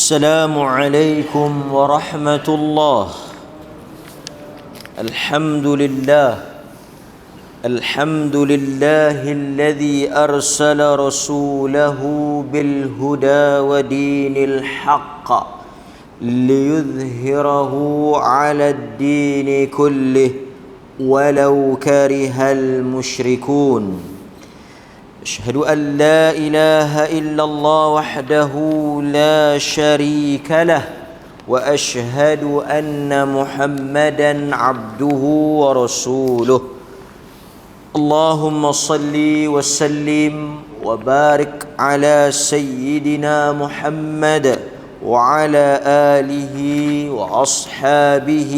السلام عليكم ورحمة الله. الحمد لله الذي أرسل رسوله بالهدى ودين الحق ليظهره على الدين كله ولو كره المشركون. أشهد أن لا إله إلا الله وحده لا شريك له وأشهد أن محمدا عبده ورسوله. اللهم صل وسلم وبارك على سيدنا محمد وعلى آله وأصحابه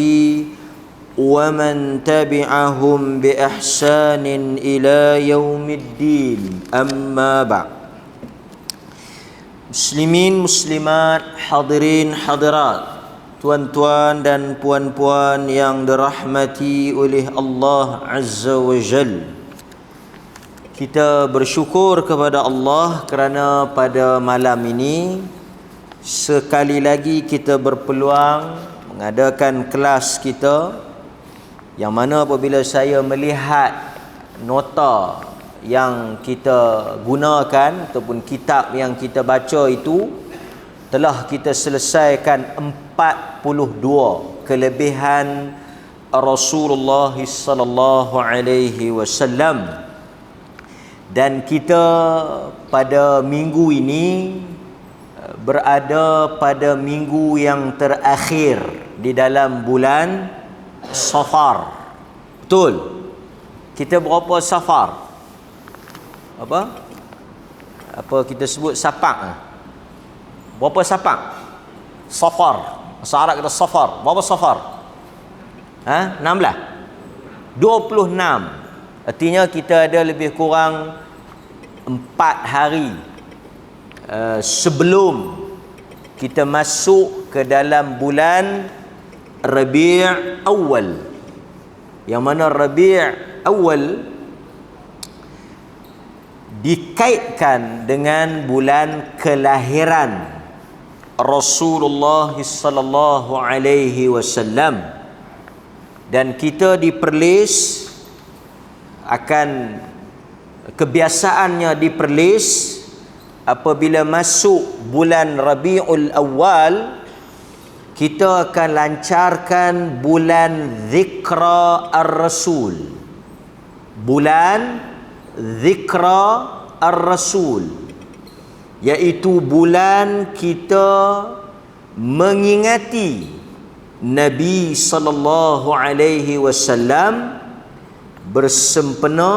ومن تبعهم بإحسان إلى يوم الدين. أما بعد. Muslimin, muslimat, hadirin, hadirat, tuan-tuan dan puan-puan yang dirahmati oleh Allah Azza wa Jal. Kita bersyukur kepada Allah kerana pada malam ini sekali lagi kita berpeluang mengadakan kelas kita, yang mana apabila saya melihat nota yang kita gunakan ataupun kitab yang kita baca itu, telah kita selesaikan 42 kelebihan Rasulullah sallallahu alaihi wasallam. Dan kita pada minggu ini berada pada minggu yang terakhir di dalam bulan Safar. Betul? Kita berapa Safar? Apa kita sebut Sapak? Berapa Sapak? Safar. Bahasa Arab kata Safar. Berapa Safar? 16? 26. Artinya kita ada lebih kurang 4 hari sebelum kita masuk ke dalam bulan Rabi' Awal, yang mana Rabi' Awal dikaitkan dengan bulan kelahiran Rasulullah sallallahu alaihi wasallam. Dan kita diperlis akan kebiasaannya diperlis apabila masuk bulan Rabiul Awal, kita akan lancarkan bulan Zikra Ar-Rasul. Bulan Zikra Ar-Rasul, iaitu bulan kita mengingati Nabi sallallahu alaihi wasallam bersempena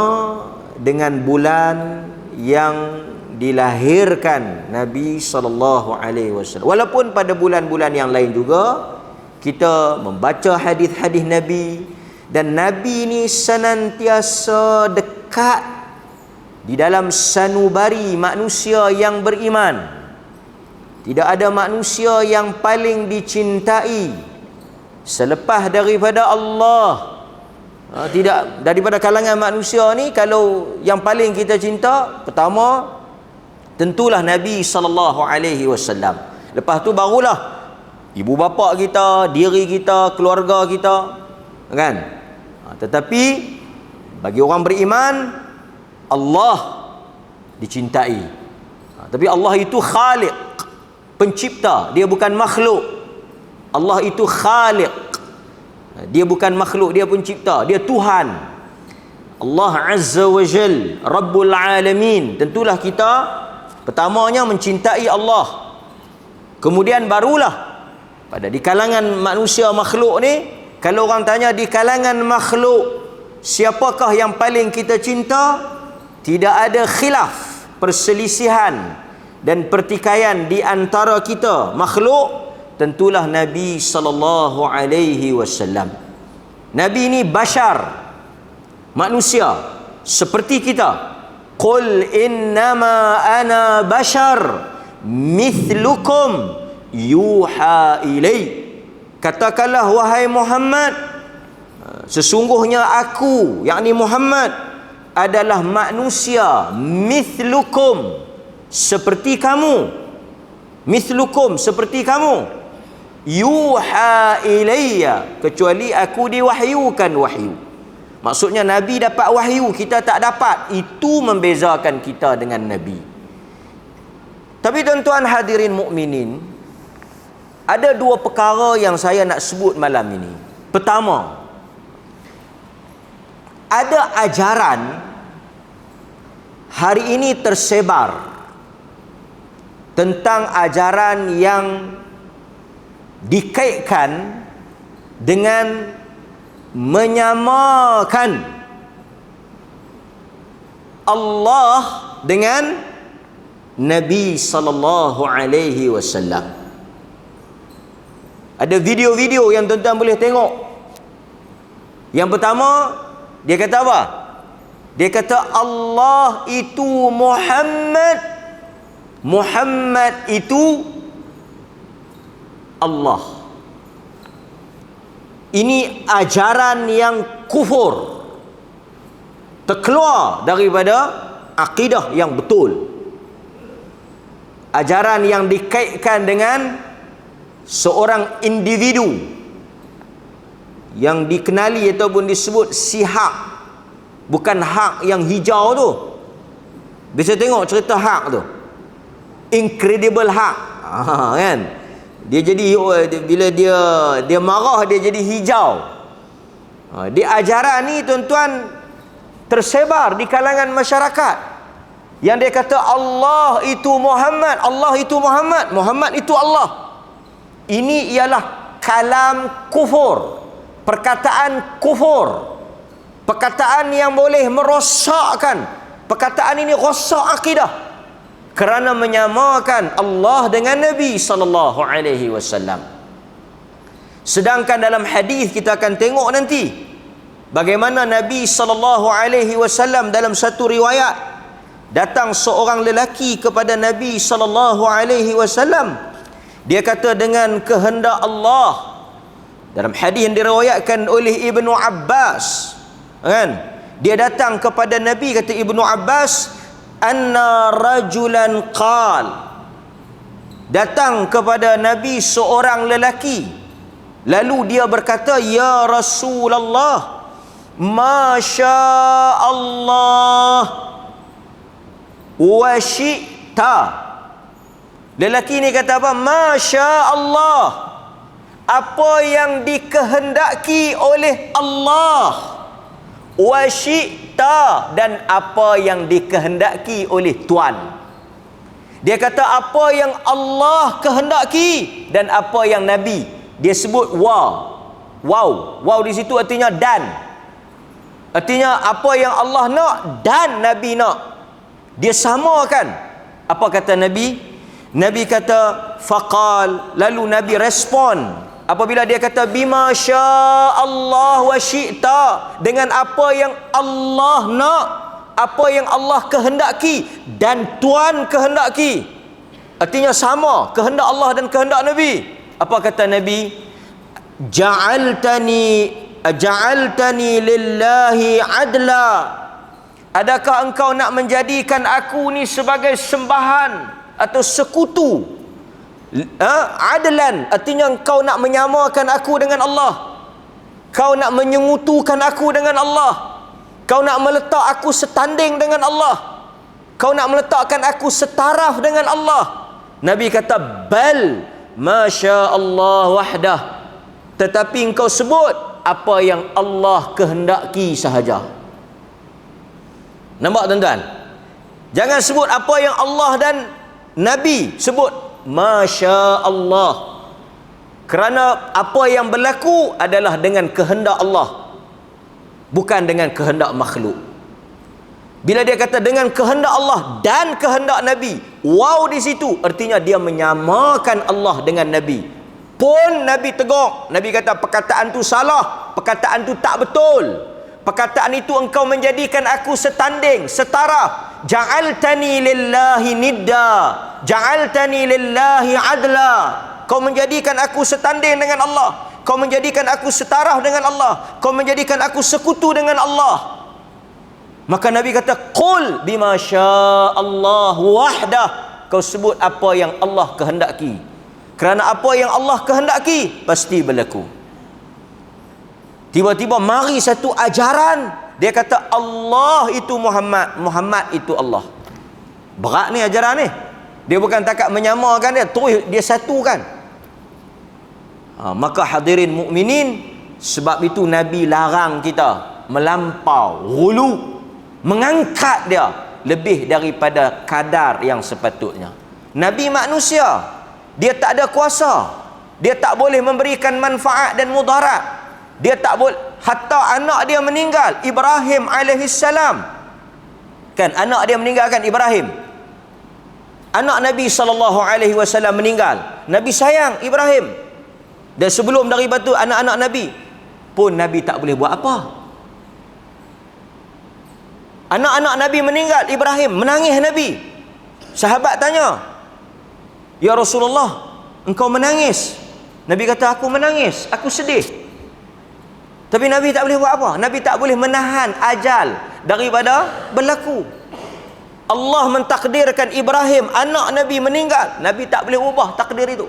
dengan bulan yang dilahirkan Nabi sallallahu alaihi wasallam. Walaupun pada bulan-bulan yang lain juga kita membaca hadis-hadis Nabi, dan Nabi ini senantiasa dekat di dalam sanubari manusia yang beriman. Tidak ada manusia yang paling dicintai selepas daripada Allah. Tidak, daripada kalangan manusia ni, kalau yang paling kita cinta pertama tentulah Nabi sallallahu alaihi wasallam. Lepas tu barulah ibu bapa kita, diri kita, keluarga kita, kan? Tetapi bagi orang beriman, Allah dicintai. Tapi Allah itu Khaliq, pencipta, dia bukan makhluk. Allah itu Khaliq, dia bukan makhluk, dia pencipta, dia Tuhan. Allah Azza wa Jal, Rabbul Alamin. Tentulah kita pertamanya mencintai Allah. Kemudian barulah pada di kalangan manusia makhluk ni, kalau orang tanya di kalangan makhluk siapakah yang paling kita cinta, tidak ada khilaf, perselisihan dan pertikaian di antara kita makhluk, tentulah Nabi sallallahu alaihi wasallam. Nabi ini bashar, manusia seperti kita. Qul innama ana bashar mithlukum yuha ilai. Katakanlah wahai Muhammad, sesungguhnya aku, yakni Muhammad, adalah manusia mithlukum, seperti kamu. Mithlukum, seperti kamu. Yuha ilayya, kecuali aku diwahyukan wahyu. Maksudnya Nabi dapat wahyu, kita tak dapat. Itu membezakan kita dengan Nabi. Tapi tuan-tuan hadirin mukminin, ada dua perkara yang saya nak sebut malam ini. Pertama, ada ajaran hari ini tersebar tentang ajaran yang dikaitkan dengan menyamakan Allah dengan Nabi sallallahu alaihi wasallam. Ada video-video yang tuan-tuan boleh tengok. Yang pertama, dia kata apa? Dia kata Allah itu Muhammad, Muhammad itu Allah. Ini ajaran yang kufur, terkeluar daripada akidah yang betul. Ajaran yang dikaitkan dengan seorang individu yang dikenali ataupun disebut si hak, bukan hak yang hijau tu. Bisa tengok cerita hak tu, Incredible Hulk, kan? Dia jadi, bila dia marah dia jadi hijau. Di ajaran ni tuan-tuan tersebar di kalangan masyarakat, yang dia kata Allah itu Muhammad, Allah itu Muhammad, Muhammad itu Allah. Ini ialah kalam kufur, perkataan kufur, perkataan yang boleh merosakkan. Perkataan ini rosak akidah kerana menyamakan Allah dengan Nabi sallallahu alaihi wasallam. Sedangkan dalam hadis kita akan tengok nanti bagaimana Nabi sallallahu alaihi wasallam dalam satu riwayat, datang seorang lelaki kepada Nabi sallallahu alaihi wasallam. Dia kata dengan kehendak Allah. Dalam hadis yang diriwayatkan oleh Ibnu Abbas, kan? Dia datang kepada Nabi, kata Ibnu Abbas, anna rajulan qal, datang kepada Nabi seorang lelaki, lalu dia berkata, ya Rasulullah, masya Allah wa syi'ta. Lelaki ni kata apa? Masya Allah, apa yang dikehendaki oleh Allah, wa syi'ta, dan apa yang dikehendaki oleh Tuan. Dia kata apa yang Allah kehendaki dan apa yang Nabi. Dia sebut wow di situ artinya dan. Artinya apa yang Allah nak dan Nabi nak, dia samakan. Apa kata Nabi? Nabi kata faqal, lalu Nabi respon apabila dia kata bima Allah wa syi'ta, dengan apa yang Allah nak, apa yang Allah kehendaki dan Tuan kehendaki. Artinya sama kehendak Allah dan kehendak Nabi. Apa kata Nabi? Ja'altani lillahi adla, adakah engkau nak menjadikan aku ni sebagai sembahan atau sekutu? Adlan, artinya engkau nak menyamakan aku dengan Allah, kau nak menyengutukan aku dengan Allah, kau nak meletak aku setanding dengan Allah, kau nak meletakkan aku setaraf dengan Allah. Nabi kata bal masya Allah wahdah, tetapi engkau sebut apa yang Allah kehendaki sahaja. Nampak tuan-tuan? Jangan sebut apa yang Allah dan Nabi, sebut masya Allah, kerana apa yang berlaku adalah dengan kehendak Allah, bukan dengan kehendak makhluk. Bila dia kata dengan kehendak Allah dan kehendak Nabi, wow di situ artinya dia menyamakan Allah dengan Nabi. Pun Nabi tegur, Nabi kata perkataan tu salah, perkataan tu tak betul, perkataan itu engkau menjadikan aku setanding, setara. Ja'altani lillahi nidda, ja'altani lillahi adla, kau menjadikan aku setanding dengan Allah, kau menjadikan aku setaraf dengan Allah, kau menjadikan aku sekutu dengan Allah. Maka Nabi kata qul bima syaa Allah wahdah, kau sebut apa yang Allah kehendaki. Kerana apa yang Allah kehendaki pasti berlaku. Tiba-tiba mari satu ajaran, dia kata Allah itu Muhammad, Muhammad itu Allah. Berat ni ajaran ni. Dia bukan takat menyamakan dia, terus dia satukan. Maka hadirin mukminin, sebab itu Nabi larang kita melampau, ghulu, mengangkat dia lebih daripada kadar yang sepatutnya. Nabi manusia, dia tak ada kuasa, dia tak boleh memberikan manfaat dan mudarat, dia tak boleh. Hatta anak dia meninggal, Ibrahim alaihissalam, kan anak dia meninggal, kan Ibrahim, anak Nabi SAW meninggal, Nabi sayang Ibrahim. Dan sebelum daripada anak-anak Nabi pun Nabi tak boleh buat apa. Anak-anak Nabi meninggal, Ibrahim menangis Nabi. Sahabat tanya, ya Rasulullah, engkau menangis? Nabi kata, aku menangis, aku sedih. Tapi Nabi tak boleh buat apa. Nabi tak boleh menahan ajal daripada berlaku. Allah mentakdirkan Ibrahim, anak Nabi, meninggal. Nabi tak boleh ubah takdir itu.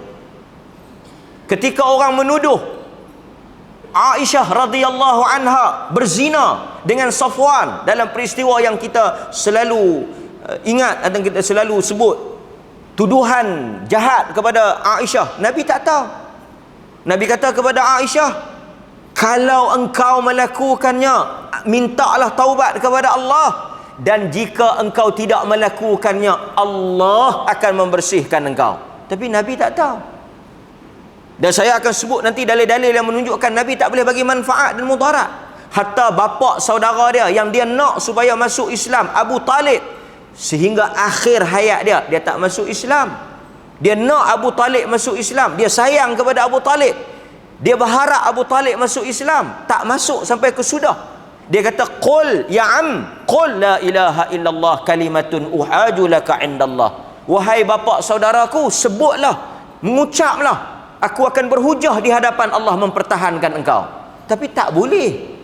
Ketika orang menuduh Aisyah radhiyallahu anha berzina dengan Safwan dalam peristiwa yang kita selalu ingat atau kita selalu sebut, tuduhan jahat kepada Aisyah, Nabi tak tahu. Nabi kata kepada Aisyah, kalau engkau melakukannya, mintalah taubat kepada Allah, dan jika engkau tidak melakukannya, Allah akan membersihkan engkau. Tapi Nabi tak tahu. Dan saya akan sebut nanti dalil-dalil yang menunjukkan Nabi tak boleh bagi manfaat dan mudarat. Hatta bapa saudara dia yang dia nak supaya masuk Islam, Abu Talib, sehingga akhir hayat dia, dia tak masuk Islam. Dia nak Abu Talib masuk Islam, dia sayang kepada Abu Talib, dia berharap Abu Talib masuk Islam, tak masuk sampai ke sudah. Dia kata, qul ya am, qul la ilaha illallah kalimatun uhaju laka indallah. Wahai bapa saudaraku, sebutlah, mengucaplah, aku akan berhujah di hadapan Allah mempertahankan engkau. Tapi tak boleh.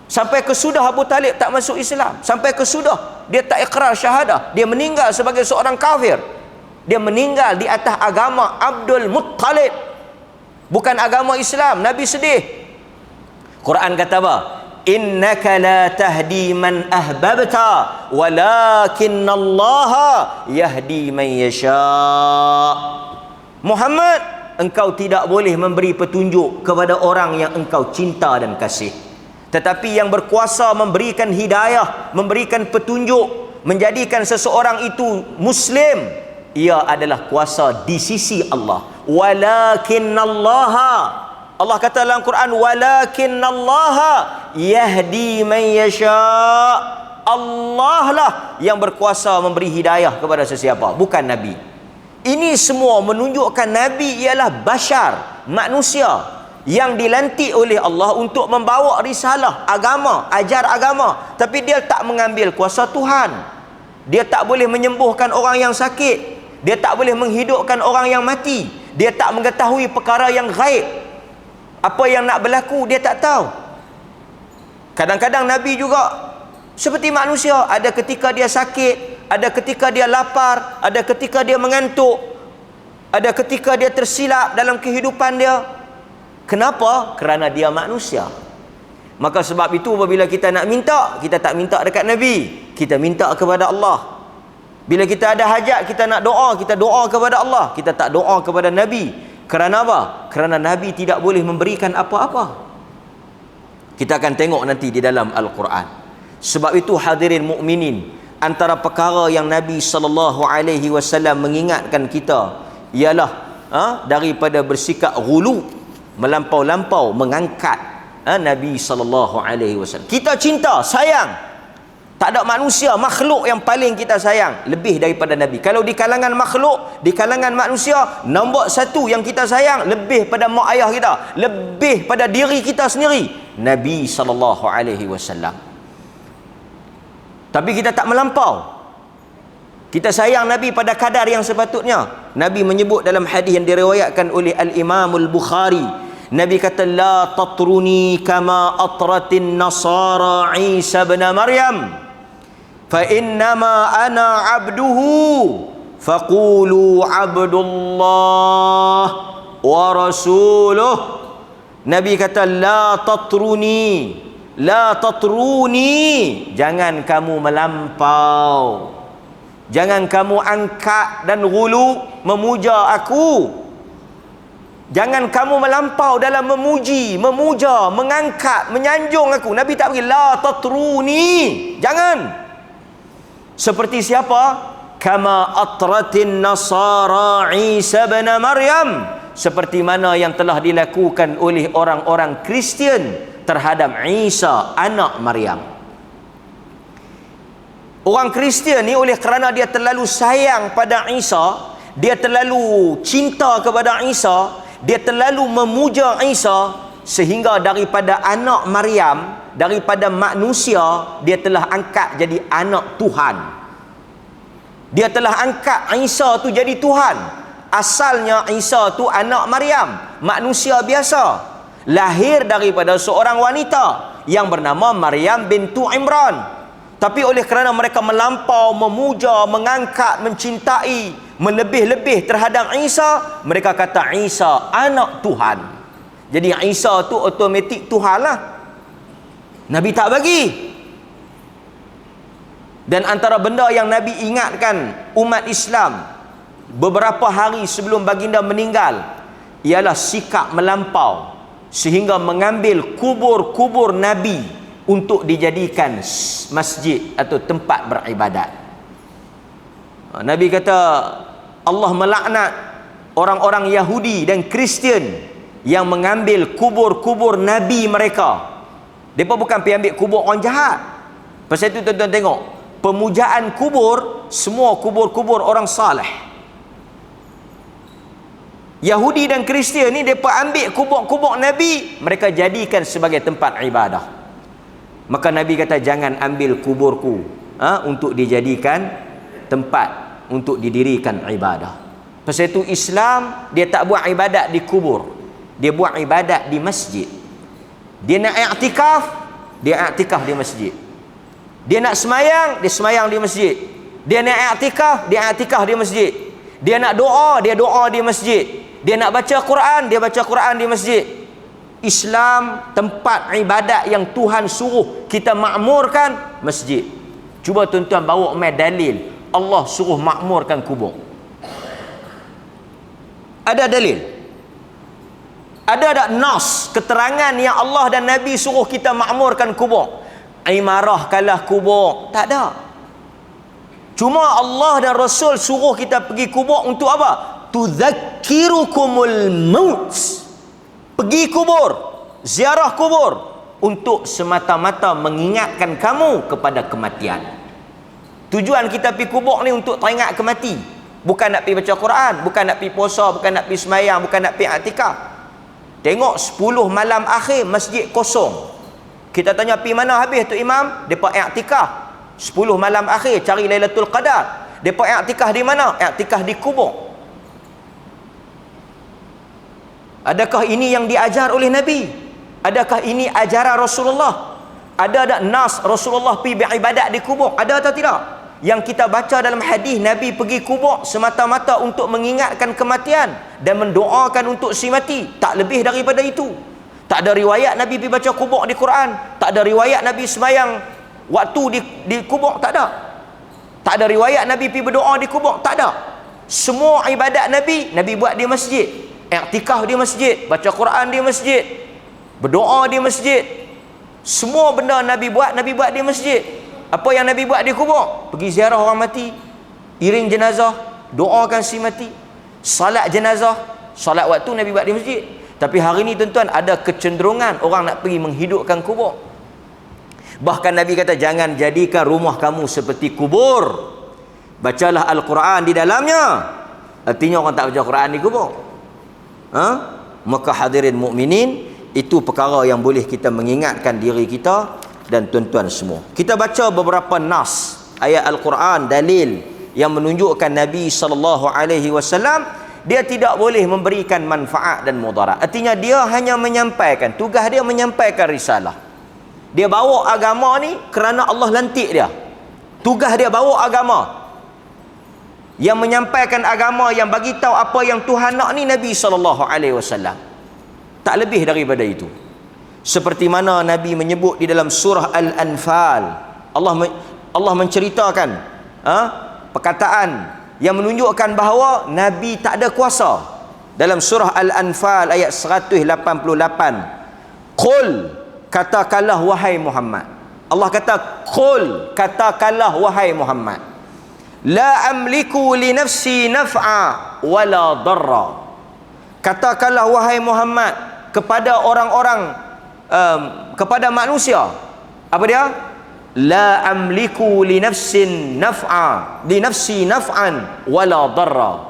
Sampai kesudah Abu Talib tak masuk Islam, sampai kesudah dia tak ikrar syahadah, dia meninggal sebagai seorang kafir. Dia meninggal di atas agama Abdul Muttalib, bukan agama Islam. Nabi sedih. Quran kata apa? Innaka la tahdi man ahbabta walakinallaha yahdi man yasha. Muhammad, engkau tidak boleh memberi petunjuk kepada orang yang engkau cinta dan kasih, tetapi yang berkuasa memberikan hidayah, memberikan petunjuk, menjadikan seseorang itu Muslim, ia adalah kuasa di sisi Allah. Walakinallaha, Allah kata dalam Quran, walakinallaha yahdi man yasha. Allah lah yang berkuasa memberi hidayah kepada sesiapa, bukan Nabi. Ini semua menunjukkan Nabi ialah bashar, manusia yang dilantik oleh Allah untuk membawa risalah agama, ajar agama, tapi dia tak mengambil kuasa Tuhan. Dia tak boleh menyembuhkan orang yang sakit, dia tak boleh menghidupkan orang yang mati, dia tak mengetahui perkara yang gaib. Apa yang nak berlaku dia tak tahu. Kadang-kadang Nabi juga seperti manusia, ada ketika dia sakit, ada ketika dia lapar, ada ketika dia mengantuk, ada ketika dia tersilap dalam kehidupan dia. Kenapa? Kerana dia manusia. Maka sebab itu apabila kita nak minta, kita tak minta dekat Nabi, kita minta kepada Allah. Bila kita ada hajat, kita nak doa, kita doa kepada Allah, kita tak doa kepada Nabi. Kerana apa? Kerana Nabi tidak boleh memberikan apa-apa. Kita akan tengok nanti di dalam Al-Quran. Sebab itu hadirin mukminin, antara perkara yang Nabi SAW mengingatkan kita ialah daripada bersikap ghulu, melampau-lampau mengangkat Nabi SAW. Kita cinta, sayang, tak ada manusia, makhluk yang paling kita sayang lebih daripada Nabi. Kalau di kalangan makhluk, di kalangan manusia, nombor satu yang kita sayang lebih pada mak ayah kita, lebih pada diri kita sendiri, Nabi SAW. Tapi kita tak melampau. Kita sayang Nabi pada kadar yang sepatutnya. Nabi menyebut dalam hadis yang diriwayatkan oleh Al-Imam Al-Bukhari, Nabi kata, la tatruni kama atratin nasara Isa bin Maryam, fa innama ana abduhu faqulu abdullah wa rasuluh. Nabi kata la tatruni, jangan kamu melampau, jangan kamu angkat dan ghulu memuja aku, jangan kamu melampau dalam memuji, memuja, mengangkat, menyanjung aku. Nabi tak bagi la tatruni, jangan. Seperti siapa? Kama atratin nasara Isa bin Maryam, seperti mana yang telah dilakukan oleh orang-orang Kristian terhadap Isa anak Maryam. Orang Kristian ni oleh kerana dia terlalu sayang pada Isa, dia terlalu cinta kepada Isa, dia terlalu memuja Isa, sehingga daripada anak Maryam, daripada manusia, dia telah angkat jadi anak Tuhan. Dia telah angkat Isa tu jadi Tuhan. Asalnya Isa tu anak Maryam, manusia biasa, lahir daripada seorang wanita yang bernama Maryam bintu Imran. Tapi oleh kerana mereka melampau memuja, mengangkat, mencintai, melebih-lebih terhadap Isa, mereka kata Isa anak Tuhan. Jadi Isa tu automatik Tuhan lah. Nabi tak bagi. Dan antara benda yang Nabi ingatkan umat Islam beberapa hari sebelum baginda meninggal ialah sikap melampau, sehingga mengambil kubur-kubur Nabi untuk dijadikan masjid atau tempat beribadat. Nabi kata Allah melaknat orang-orang Yahudi dan Kristian yang mengambil kubur-kubur Nabi mereka. Mereka bukan pergi ambil kubur orang jahat. Pasal itu tuan-tuan tengok, pemujaan kubur, semua kubur-kubur orang saleh. Yahudi dan Kristian ni mereka ambil kubur-kubur Nabi, mereka jadikan sebagai tempat ibadah. Maka Nabi kata jangan ambil kuburku untuk dijadikan tempat untuk didirikan ibadah. Pasal itu Islam dia tak buat ibadat di kubur, dia buat ibadat di masjid. Dia nak i'tikaf, dia i'tikaf di masjid. Dia nak semayang, dia semayang di masjid. Dia nak i'tikaf, dia i'tikaf di masjid. Dia nak doa, dia doa di masjid. Dia nak baca Quran, dia baca Quran di masjid. Islam tempat ibadat yang Tuhan suruh kita makmurkan masjid. Cuba tuan-tuan bawa mai dalil Allah suruh makmurkan kubur. Ada dalil? Ada tak nas keterangan yang Allah dan Nabi suruh kita makmurkan kubur? Imarahkanlah kubur. Tak ada. Cuma Allah dan Rasul suruh kita pergi kubur untuk apa? Tudzakkirukumul maut. Pergi kubur, ziarah kubur untuk semata-mata mengingatkan kamu kepada kematian. Tujuan kita pergi kubur ni untuk teringat kemati. Bukan nak pergi baca Quran, bukan nak pergi puasa, bukan nak pergi semayang, bukan nak pergi i'tikaf. Tengok 10 malam akhir masjid kosong. Kita tanya pergi mana habis tu imam? Depa i'tikaf. 10 malam akhir cari Lailatul Qadar. Depa i'tikaf di mana? I'tikaf di kubur. Adakah ini yang diajar oleh Nabi? Adakah ini ajaran Rasulullah? Ada tak nas Rasulullah pergi beribadat di kubur? Ada atau tidak? Yang kita baca dalam hadis, Nabi pergi kubur semata-mata untuk mengingatkan kematian dan mendoakan untuk si mati. Tak lebih daripada itu. Tak ada riwayat Nabi pergi baca kubur di Quran. Tak ada riwayat Nabi semayang waktu di kubur. Tak ada. Tak ada riwayat Nabi pergi berdoa di kubur. Tak ada. Semua ibadat Nabi, Nabi buat di masjid. I'tikaf di masjid, baca Quran di masjid, berdoa di masjid. Semua benda Nabi buat di masjid. Apa yang Nabi buat di kubur? Pergi ziarah orang mati, iring jenazah, doakan si mati, salat jenazah. Salat waktu Nabi buat di masjid. Tapi hari ni tuan-tuan ada kecenderungan orang nak pergi menghidupkan kubur. Bahkan Nabi kata jangan jadikan rumah kamu seperti kubur. Bacalah Al-Quran di dalamnya. Artinya orang tak baca Quran di kubur. Maka hadirin mukminin, itu perkara yang boleh kita mengingatkan diri kita dan tuan-tuan semua. Kita baca beberapa nas ayat Al-Quran, dalil yang menunjukkan Nabi SAW dia tidak boleh memberikan manfaat dan mudarat. Artinya dia hanya menyampaikan, tugas dia menyampaikan risalah. Dia bawa agama ni kerana Allah lantik dia. Tugas dia bawa agama. yang menyampaikan agama, yang bagi tahu apa yang Tuhan nak ni Nabi SAW. Tak lebih daripada itu. Seperti mana Nabi menyebut di dalam surah Al-Anfal, Allah menceritakan perkataan yang menunjukkan bahawa Nabi tak ada kuasa. Dalam surah Al-Anfal ayat 188, qul, katakanlah wahai Muhammad. Allah kata qul, katakanlah wahai Muhammad, la amliku li nafsi naf'a wala darra. Katakanlah wahai Muhammad kepada orang-orang, kepada manusia, apa dia? La amliku li nafsin naf'a, li nafsi naf'an wala darra.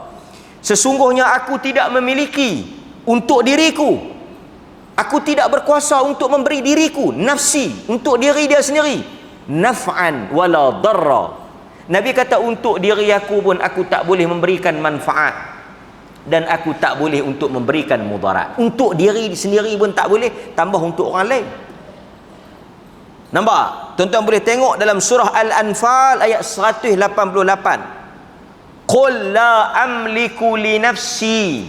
Sesungguhnya aku tidak memiliki untuk diriku, aku tidak berkuasa untuk memberi diriku, nafsi, untuk diri dia sendiri, naf'an wala darra. Nabi kata untuk diri aku pun aku tak boleh memberikan manfaat, dan aku tak boleh untuk memberikan mudarat. Untuk diri sendiri pun tak boleh, tambah untuk orang lain. Nampak? Tuan-tuan boleh tengok dalam surah Al-Anfal ayat 188. Qul la amliku li nafsi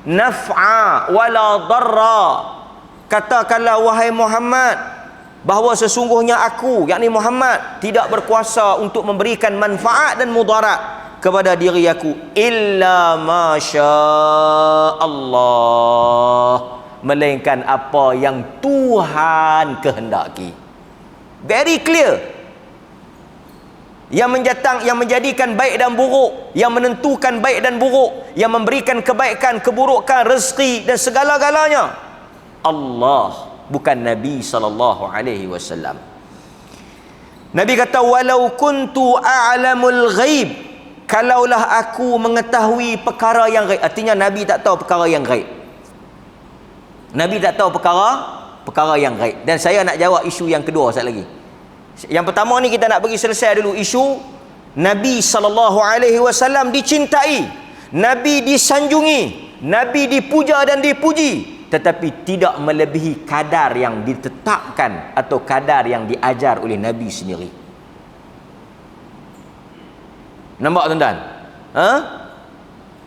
naf'a wala darra. Katakanlah wahai Muhammad bahawa sesungguhnya aku, yakni Muhammad, tidak berkuasa untuk memberikan manfaat dan mudarat kepada diri aku, illa masya Allah, melainkan apa yang Tuhan kehendaki. Very clear. Yang menjadikan baik dan buruk, yang menentukan baik dan buruk, yang memberikan kebaikan, keburukan, rezeki dan segala-galanya Allah, bukan Nabi SAW. Nabi kata walau kuntu a'lamul ghaib, kalaulah aku mengetahui perkara yang ghaib. Artinya Nabi tak tahu perkara yang ghaib. Nabi tak tahu perkara yang ghaib. Dan saya nak jawab isu yang kedua sekali lagi. Yang pertama ni kita nak bagi selesai dulu isu Nabi SAW dicintai, Nabi disanjungi, Nabi dipuja dan dipuji, tetapi tidak melebihi kadar yang ditetapkan atau kadar yang diajar oleh Nabi sendiri. Nampak tuan-tuan?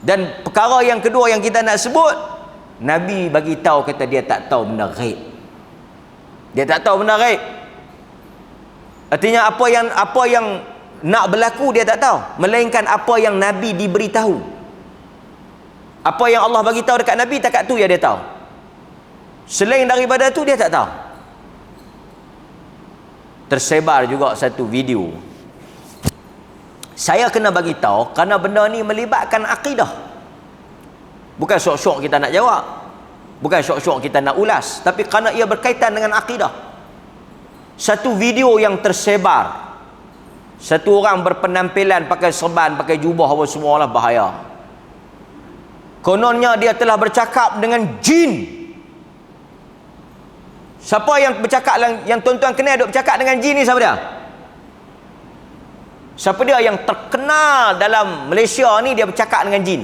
Dan perkara yang kedua yang kita nak sebut, Nabi bagi tahu kata dia tak tahu benda ghaib. Dia tak tahu benda ghaib. Artinya apa yang nak berlaku dia tak tahu, melainkan apa yang Nabi diberitahu. Apa yang Allah bagi tahu dekat Nabi, takat tu yang dia tahu. Selain daripada tu dia tak tahu. Tersebar juga satu video. Saya kena bagi tahu kerana benda ni melibatkan akidah. Bukan syok-syok kita nak jawab, bukan syok-syok kita nak ulas, tapi kerana ia berkaitan dengan akidah. Satu video yang tersebar, satu orang berpenampilan pakai serban, pakai jubah apa semualah, bahaya. Kononnya dia telah bercakap dengan jin. Siapa yang bercakap, yang tuan-tuan kenal duk bercakap dengan jin ni, siapa dia? Siapa dia yang terkenal dalam Malaysia ni, dia bercakap dengan jin?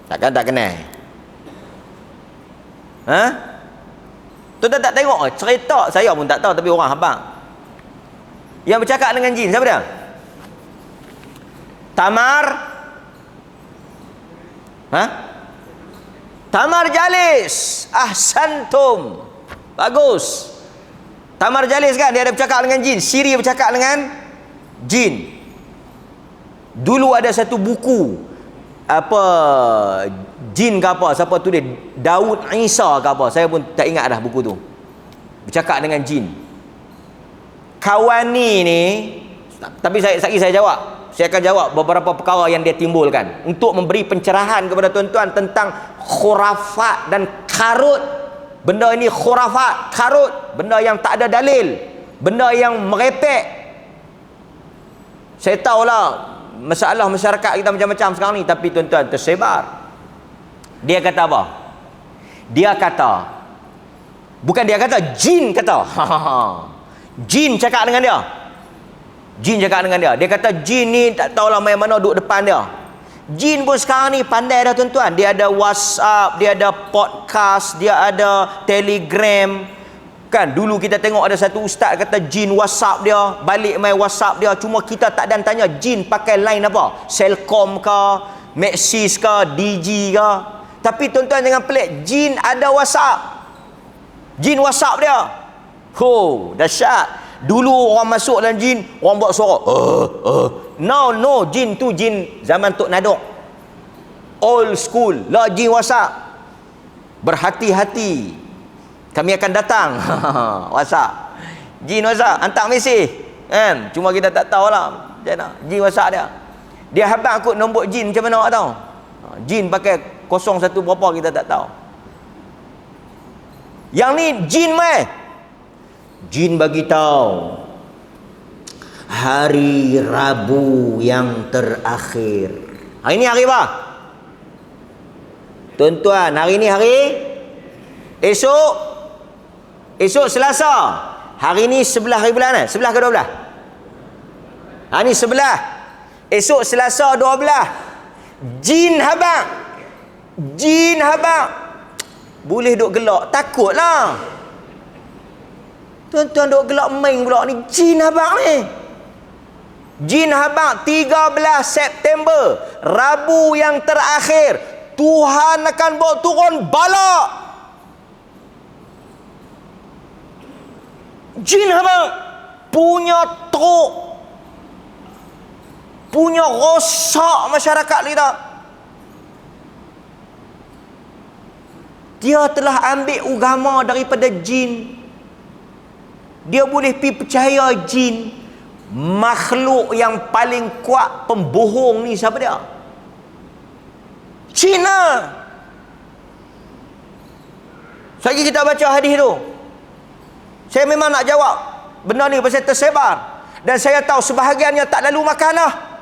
Takkan tak kenal? Tuan-tuan tak tengok cerita, saya pun tak tahu, tapi orang habang yang bercakap dengan jin, siapa dia? Tamar Jalis. Ahsantum, bagus. Tamar Jalis kan, dia ada bercakap dengan jin. Siri bercakap dengan jin. Dulu ada satu buku apa, jin ke apa, siapa tu dia, Daud Isa ke apa, saya pun tak ingat dah buku tu, bercakap dengan jin. Kawan ni, tapi saya jawab, saya akan jawab beberapa perkara yang dia timbulkan untuk memberi pencerahan kepada tuan-tuan tentang khurafat dan karut. Benda ini khurafat, karut, benda yang tak ada dalil, benda yang merepek. Saya tahulah masalah masyarakat kita macam-macam sekarang ni, tapi tuan-tuan tersebar. Dia kata apa? Dia kata, bukan dia kata, jin kata. Jin cakap dengan dia. Jin cakap dengan dia. Dia kata jin ni tak tahulah main mana duduk depan dia. Jin pun sekarang ni pandai dah tuan-tuan. Dia ada WhatsApp, dia ada podcast, dia ada Telegram. Kan dulu kita tengok ada satu ustaz kata jin WhatsApp dia, balik main WhatsApp dia, cuma kita tak dan tanya jin pakai line apa? Selcom ke, Maxis ke, DG ke. Tapi tuan-tuan jangan pelik, jin ada WhatsApp. Jin WhatsApp dia. Dahsyat. Dulu orang masuk dalam jin, orang buat suara. No, jin tu jin zaman Tok Nadok. Old school. Lah jin WhatsApp. Berhati-hati. Kami akan datang. WhatsApp. Jin WhatsApp. Hantar mesej. Kan? Cuma kita tak tahulah. Macam mana? Jin WhatsApp dia. Dia habang kot nombor jin macam mana tak tahu. Jin pakai 01 berapa kita tak tahu. Yang ni jin mai. Jin bagi tahu. Hari Rabu yang terakhir. Hari ni hari apa? Tuan-tuan, hari ni hari Esok Selasa. Hari ni 11 hari bulan 11 ke 12? Hari ni 11. Esok Selasa 12. Jin habang. Boleh duk gelak, takutlah. Tuan-tuan duk gelak main pula ni. Jin habang ni. Jin habang 13 September, Rabu yang terakhir. Tuhan akan bawa turun bala. Jin habang punya teruk, punya rosak masyarakat kita. Dia telah ambil agama daripada jin. Dia boleh percaya jin. Makhluk yang paling kuat pembohong ni siapa dia? Cina. Lagi kita baca hadis tu. Saya memang nak jawab benda ni pasal tersebar. Dan saya tahu sebahagiannya tak lalu makan lah.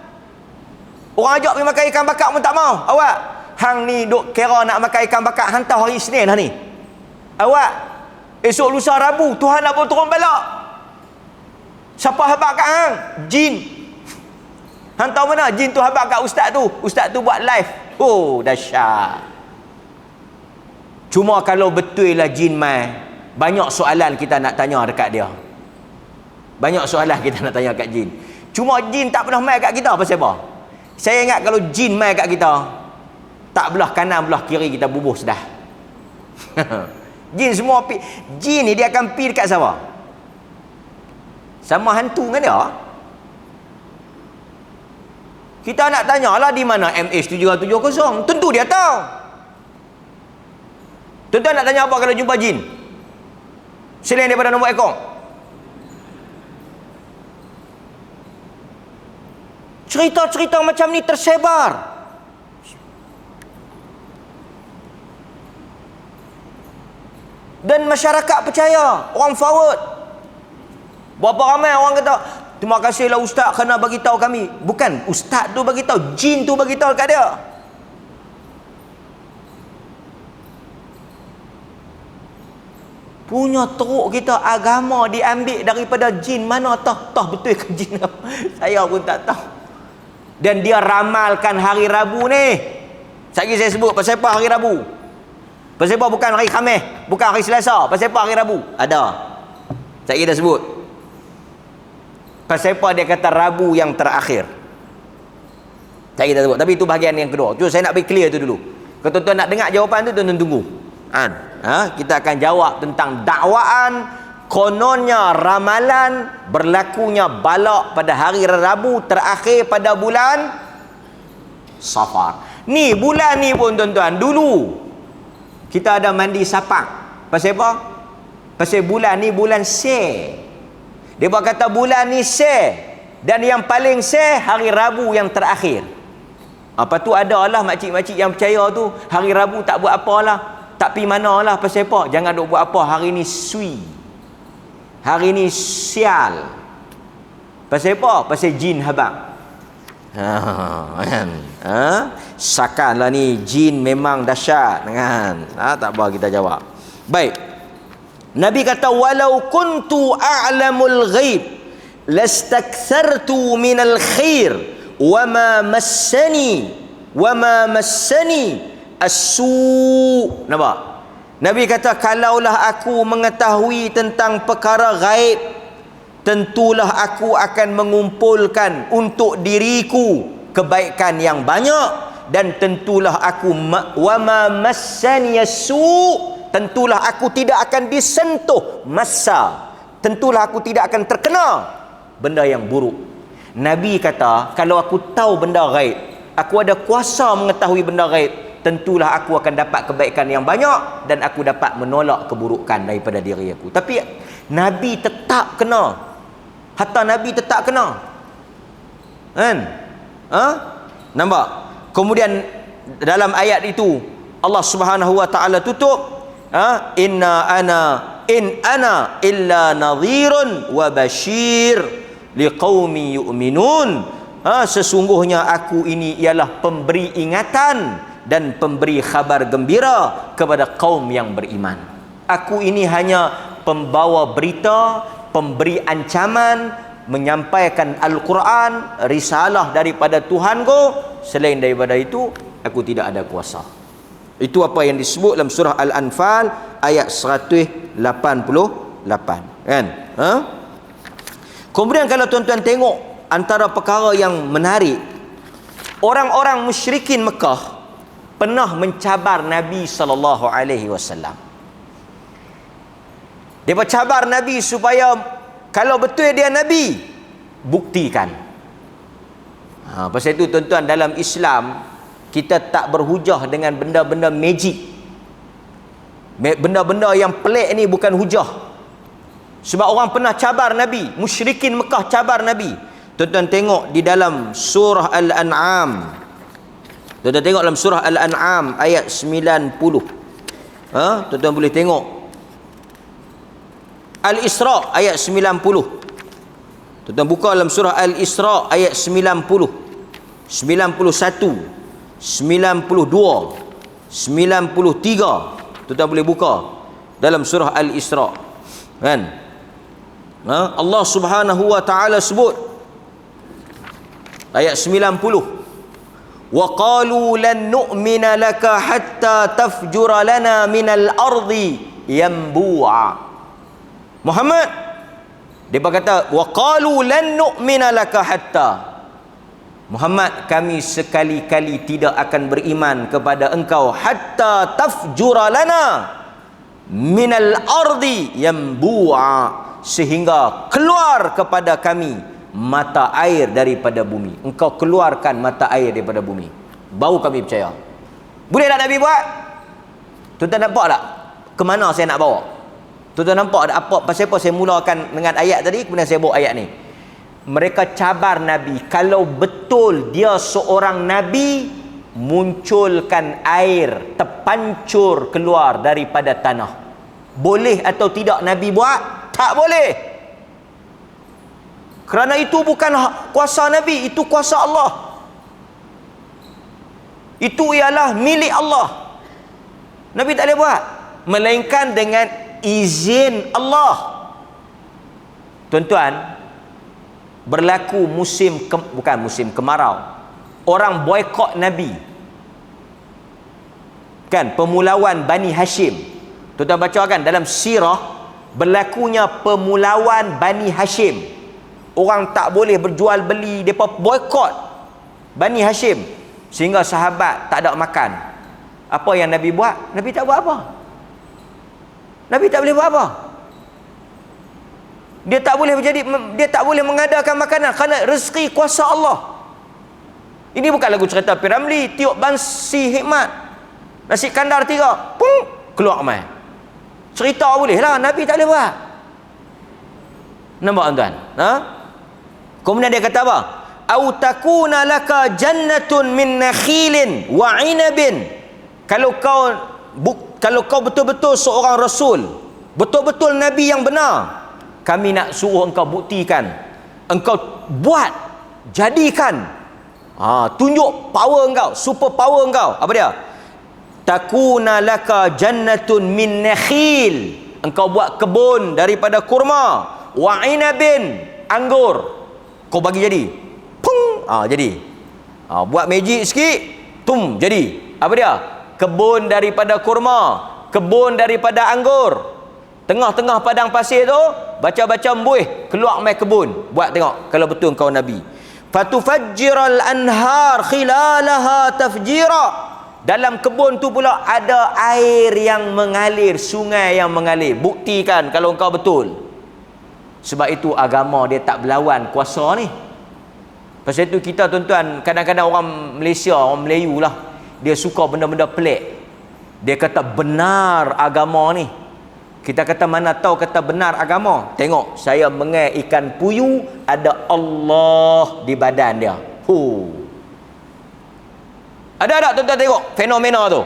Orang ajak pergi makan ikan bakar pun tak mau. Awak, hang ni duk kira nak makan ikan bakar, hantar hari Isnin lah ni. Awak, esok lusa Rabu, Tuhan nak bawa turun balak. Siapa habaq kat hang? Jin. Hang tahu mana? Jin tu habaq kat ustaz tu. Ustaz tu buat live. Dahsyat. Cuma kalau betul lah jin mai, banyak soalan kita nak tanya dekat dia. Banyak soalan kita nak tanya kat jin. Cuma jin tak pernah mai kat kita pasal apa? Saya ingat kalau jin mai kat kita, tak belah kanan belah kiri kita bubuh sedah. Jin semua jin ni dia akan pi dekat siapa? Sama hantu dengan dia. Kita nak tanyalah di mana MH770. Tentu dia tahu. Tuan-tuan nak tanya apa kalau jumpa jin? Selain daripada nombor ekor. Cerita-cerita macam ni tersebar. Dan masyarakat percaya, orang forward. Berapa ramai orang kata, terima kasihlah ustaz kerana bagi tahu kami. Bukan ustaz tu bagi tahu, jin tu bagi tahu kat dia. Punya teruk kita, agama diambil daripada jin. Mana tahu betul ke jin? Saya pun tak tahu. Dan dia ramalkan hari Rabu ni. Sekali saya sebut pasal apa hari Rabu? Pasal apa bukan hari Khamis, bukan hari Selasa? Pasal apa hari Rabu? Ada. Saya kita sebut. Pasal apa dia kata Rabu yang terakhir? Saya kita sebut. Tapi itu bahagian yang kedua. Cuma saya nak bagi clear tu dulu. Kalau tuan-tuan nak dengar jawapan tu, tuan-tuan tunggu. Kita akan jawab tentang dakwaan kononnya ramalan berlakunya balak pada hari Rabu terakhir pada bulan Safar. Ni bulan ni pun tuan-tuan, dulu kita ada mandi sapak. Pasal apa? Pasal bulan ni bulan Se. Dia buat kata bulan ni Se, dan yang paling Se hari Rabu yang terakhir. Apa tu ada lah makcik-makcik yang percaya tu hari Rabu tak buat apalah. Tak pi mana lah pasal apa? Jangan duk buat apa. Hari ni sui. Hari ni sial. Pasal apa? Pasal jin habaq. Sakanlah ni jin memang dahsyat kan. Tak apa kita jawab. Baik. Nabi kata walau kuntu a'lamul ghaib lastakthartu minal khair wama massani as-su. Nampak? Nabi kata, kalaulah aku mengetahui tentang perkara gaib, tentulah aku akan mengumpulkan untuk diriku kebaikan yang banyak, dan tentulah aku wa ma massaniyasu, tentulah aku tidak akan disentuh massa, tentulah aku tidak akan terkena benda yang buruk. Nabi kata, kalau aku tahu benda gaib, aku ada kuasa mengetahui benda gaib, tentulah aku akan dapat kebaikan yang banyak dan aku dapat menolak keburukan daripada diri aku. Tapi Nabi tetap kena. Hatta Nabi tetap kena. Kan? Nampak? Kemudian dalam ayat itu Allah Subhanahu wa taala tutup, in ana illa nadhirun wa bashir liqaumi yu'minun. Sesungguhnya aku ini ialah pemberi ingatan dan pemberi khabar gembira kepada kaum yang beriman. Aku ini hanya pembawa berita, pemberi ancaman, menyampaikan Al-Quran, risalah daripada Tuhanku. Selain daripada itu, aku tidak ada kuasa. Itu apa yang disebut dalam surah Al-Anfal ayat 188. Kan? Kemudian kalau tuan-tuan tengok antara perkara yang menarik, orang-orang musyrikin Mekah pernah mencabar Nabi SAW. Dia cabar Nabi supaya kalau betul dia Nabi, buktikan. Pasal itu tuan-tuan, dalam Islam kita tak berhujah dengan benda-benda magic. Benda-benda yang pelik ni bukan hujah. Sebab orang pernah cabar Nabi, musyrikin Mekah cabar Nabi. Tuan-tuan tengok di dalam surah Al-An'am. Tuan-tuan tengok dalam surah Al-An'am ayat 90. Tuan-tuan boleh tengok. Al-Isra ayat 90. Tuan-tuan buka dalam surah Al-Isra ayat 90, 91, 92, 93. Tuan-tuan boleh buka dalam surah Al-Isra. Kan? Allah Subhanahu wa taala sebut ayat 90. وَقَالُوا لَن نُؤْمِنَ لَكَ حَتَّى تَفْجُرَ لَنَا مِنَ الْأَرْضِ يَنْبُوعًا. Muhammad, dia berkata, وَقَالُوا لَن نُؤْمِنَ لَكَ حَتَّى, Muhammad, kami sekali-kali tidak akan beriman kepada engkau hatta tafjura lana minal ardi yanbu'a, sehingga keluar kepada kami mata air daripada bumi. Engkau keluarkan mata air daripada bumi, baru kami percaya. Boleh tak Nabi buat? Tuan-tuan nampak tak ke mana saya nak bawa? Tuan-tuan nampak tak apa pasal apa saya mulakan dengan ayat tadi, kemudian saya bawa ayat ni? Mereka cabar Nabi, kalau betul dia seorang Nabi, munculkan air terpancur keluar daripada tanah. Boleh atau tidak Nabi buat? Tak boleh. Kerana itu bukan kuasa Nabi, itu kuasa Allah. Itu ialah milik Allah. Nabi tak boleh buat, melainkan dengan izin Allah. Tuan-tuan, berlaku bukan musim kemarau. Orang boikot Nabi. Kan, pemulauan Bani Hashim. Tuan-tuan baca kan dalam sirah, berlakunya pemulauan Bani Hashim. Orang tak boleh berjual beli, mereka boikot Bani Hashim, sehingga sahabat tak ada makan. Apa yang Nabi buat? Nabi tak buat apa. Nabi tak boleh buat apa. Dia tak boleh mengadakan makanan kerana rezeki kuasa Allah. Ini bukan lagu cerita Piramli, tiup bansi hikmat, nasi kandar 3, pung, keluar mai. Cerita boleh lah, Nabi tak boleh buat. Nampak tuan? Kemudian dia kata apa? Au takuna laka jannatun min nakhilin wa 'inabin. Kalau kau betul-betul seorang rasul, betul-betul nabi yang benar, kami nak suruh engkau buktikan, engkau buat, jadikan, tunjuk power engkau, super power engkau. Apa dia? Takuna laka jannatun min nakhil, engkau buat kebun daripada kurma, wa 'inabin, anggur, kau bagi jadi, pung, jadi. Buat magic sikit, tum, jadi. Apa dia? Kebun daripada kurma, kebun daripada anggur. Tengah-tengah padang pasir tu, baca-baca mbuih, keluar mai kebun. Buat tengok kalau betul kau nabi. Fatufajjiral anhar khilalaha tafjira. Dalam kebun tu pula ada air yang mengalir, sungai yang mengalir. Buktikan kalau engkau betul. Sebab itu agama dia tak berlawan kuasa ni. Pasal itu kita tuan-tuan, kadang-kadang orang Malaysia, orang Melayu lah, dia suka benda-benda pelik. Dia kata benar agama ni. Kita kata mana tahu kata benar agama. Tengok, saya mengai ikan puyuh, ada Allah di badan dia. Ada tak tuan-tuan tengok fenomena tu?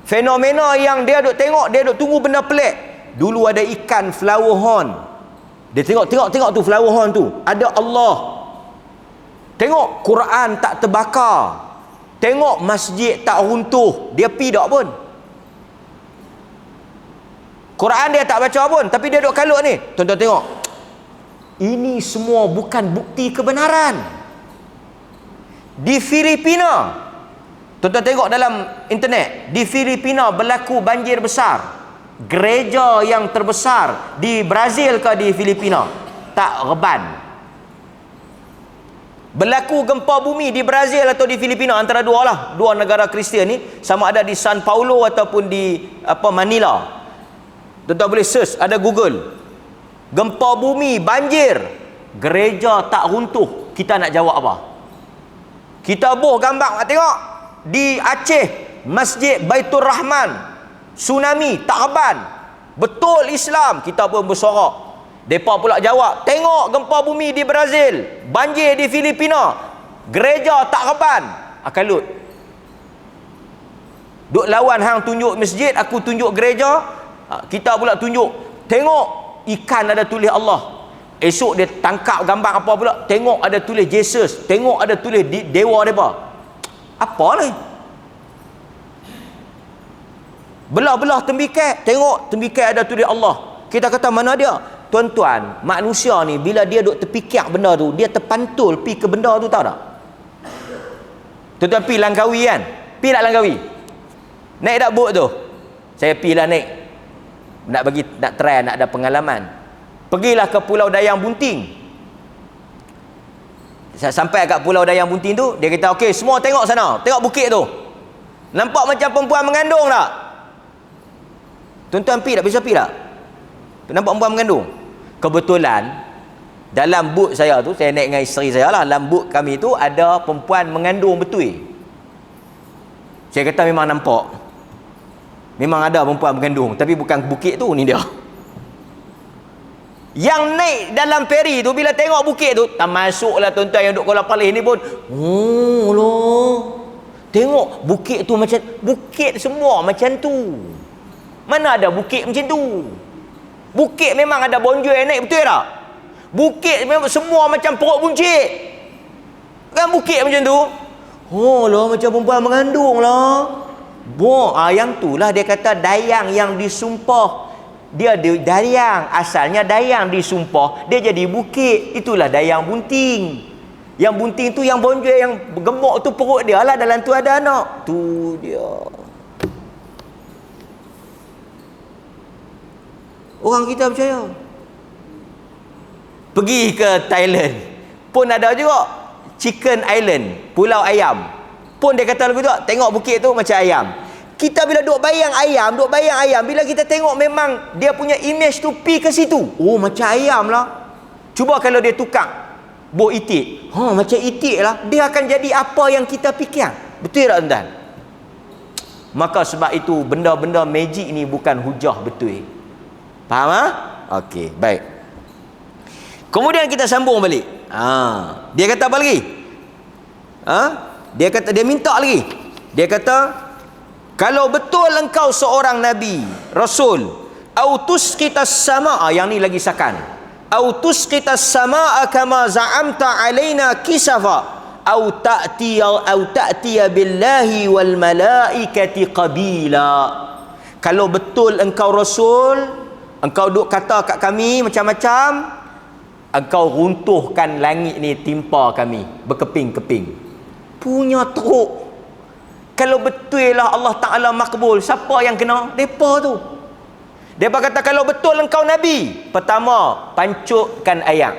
Fenomena yang dia duk tengok, dia duk tunggu benda pelik. Dulu ada ikan flower horn. Dia tengok tu flower horn tu. Ada Allah. Tengok Quran tak terbakar. Tengok masjid tak runtuh. Dia pi tak pun. Quran dia tak baca pun, tapi dia duk kalut ni. Tuan-tuan tengok. Ini semua bukan bukti kebenaran. Di Filipina, tuan-tuan tengok dalam internet, di Filipina berlaku banjir besar. Gereja yang terbesar di Brazil ke di Filipina tak reban. Berlaku gempa bumi di Brazil atau di Filipina, antara dua lah, dua negara Kristian ni, sama ada di San Paulo ataupun di Manila. Tuan-tuan boleh search, ada Google. Gempa bumi, banjir, gereja tak runtuh. Kita nak jawab apa? Kita boh gambar nak tengok. Di Aceh, Masjid Baitur Rahman, tsunami, tak reban. Betul Islam. Kita pun bersorak. Mereka pula jawab, tengok gempa bumi di Brazil, banjir di Filipina, gereja tak reban. Akalut. Duk lawan hang tunjuk masjid, aku tunjuk gereja. Kita pula tunjuk, tengok ikan ada tulis Allah. Esok dia tangkap gambar apa pula, tengok ada tulis Jesus, tengok ada tulis dewa mereka. Apa ni? Belah-belah tembikai, tengok tembikai ada tulis Allah. Kita kata mana dia? Tuan-tuan, manusia ni bila dia duk terfikir benda tu, dia terpantul pi ke benda tu, tahu tak? Tuan-tuan pi Langkawi kan? Pi tak Langkawi? Naik tak bot tu? Saya pi lah naik. Nak try, nak ada pengalaman. Pergilah ke Pulau Dayang Bunting. Saya sampai kat Pulau Dayang Bunting tu, dia kata, okey, semua tengok sana, tengok bukit tu. Nampak macam perempuan mengandung tak? Tuan-tuan pi tak? Bisa pi tak? Nampak perempuan mengandung? Kebetulan dalam bot saya tu, saya naik dengan isteri saya lah, dalam bot kami tu ada perempuan mengandung betul. Saya kata memang nampak, memang ada perempuan mengandung, tapi bukan bukit tu, ni dia. Yang naik dalam feri tu, bila tengok bukit tu, termasuklah tuan-tuan yang duduk Kuala Palih ni pun, oh loh, tengok bukit tu macam, bukit semua macam tu. Mana ada bukit macam tu? Bukit memang ada bonjol yang naik, betul tak? Bukit memang semua macam perut buncit. Kan bukit macam tu? Oh lah, macam perempuan mengandung lah. Yang tu lah dia kata dayang yang disumpah. Dia dayang, asalnya dayang disumpah, dia jadi bukit. Itulah dayang bunting. Yang bunting tu, yang bonjol, yang gemuk tu perut dia lah, dalam tu ada anak. Tu dia. Orang kita percaya. Pergi ke Thailand pun ada juga Chicken Island, Pulau Ayam. Pun dia kata lagu tu, tengok bukit tu macam ayam. Kita bila duk bayang ayam, bila kita tengok memang dia punya image tu pi ke situ. Oh, macam ayam lah. Cuba kalau dia tukar buah itik. Macam itik lah. Dia akan jadi apa yang kita fikir. Betul tak tuan-tuan? Maka sebab itu benda-benda magic ni bukan hujah betul. Faham tak? Okey, baik. Kemudian kita sambung balik. Dia kata apa lagi? Dia kata, dia minta lagi. Dia kata, kalau betul engkau seorang nabi, rasul, au tusqitas samaa, yang ni lagi sakan. Au tusqitas samaa kama za'amta alaina kisafa, au ta'tiya billahi wal malaikati qabila. Kalau betul engkau rasul, engkau duk kata kat kami macam-macam, engkau runtuhkan langit ni timpa kami berkeping-keping. Punya teruk. Kalau betul lah Allah Ta'ala makbul, siapa yang kena? Mereka tu. Mereka kata kalau betul engkau Nabi, pertama, pancutkan ayat.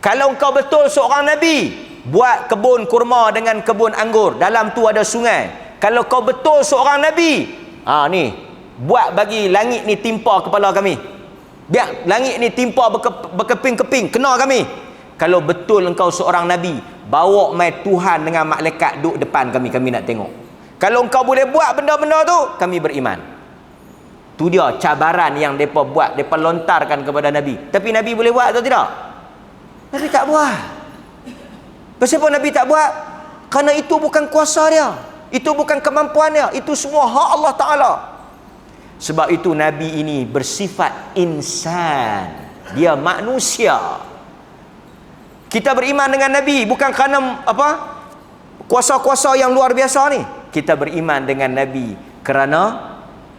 Kalau engkau betul seorang Nabi, buat kebun kurma dengan kebun anggur, dalam tu ada sungai. Kalau kau betul seorang Nabi, ni, buat bagi langit ni timpa kepala kami. Biar langit ni timpa berkeping-keping, kena kami. Kalau betul engkau seorang Nabi, bawa mai Tuhan dengan malaikat duduk depan kami, kami nak tengok. Kalau engkau boleh buat benda-benda tu, kami beriman. Tu dia cabaran yang mereka buat, mereka lontarkan kepada Nabi. Tapi Nabi boleh buat atau tidak? Nabi tak buat. Kenapa Nabi tak buat? Kerana itu bukan kuasa dia, itu bukan kemampuan dia, itu semua hak Allah Ta'ala. Sebab itu Nabi ini bersifat insan, dia manusia. Kita beriman dengan Nabi bukan kerana kuasa-kuasa yang luar biasa ni. Kita beriman dengan Nabi kerana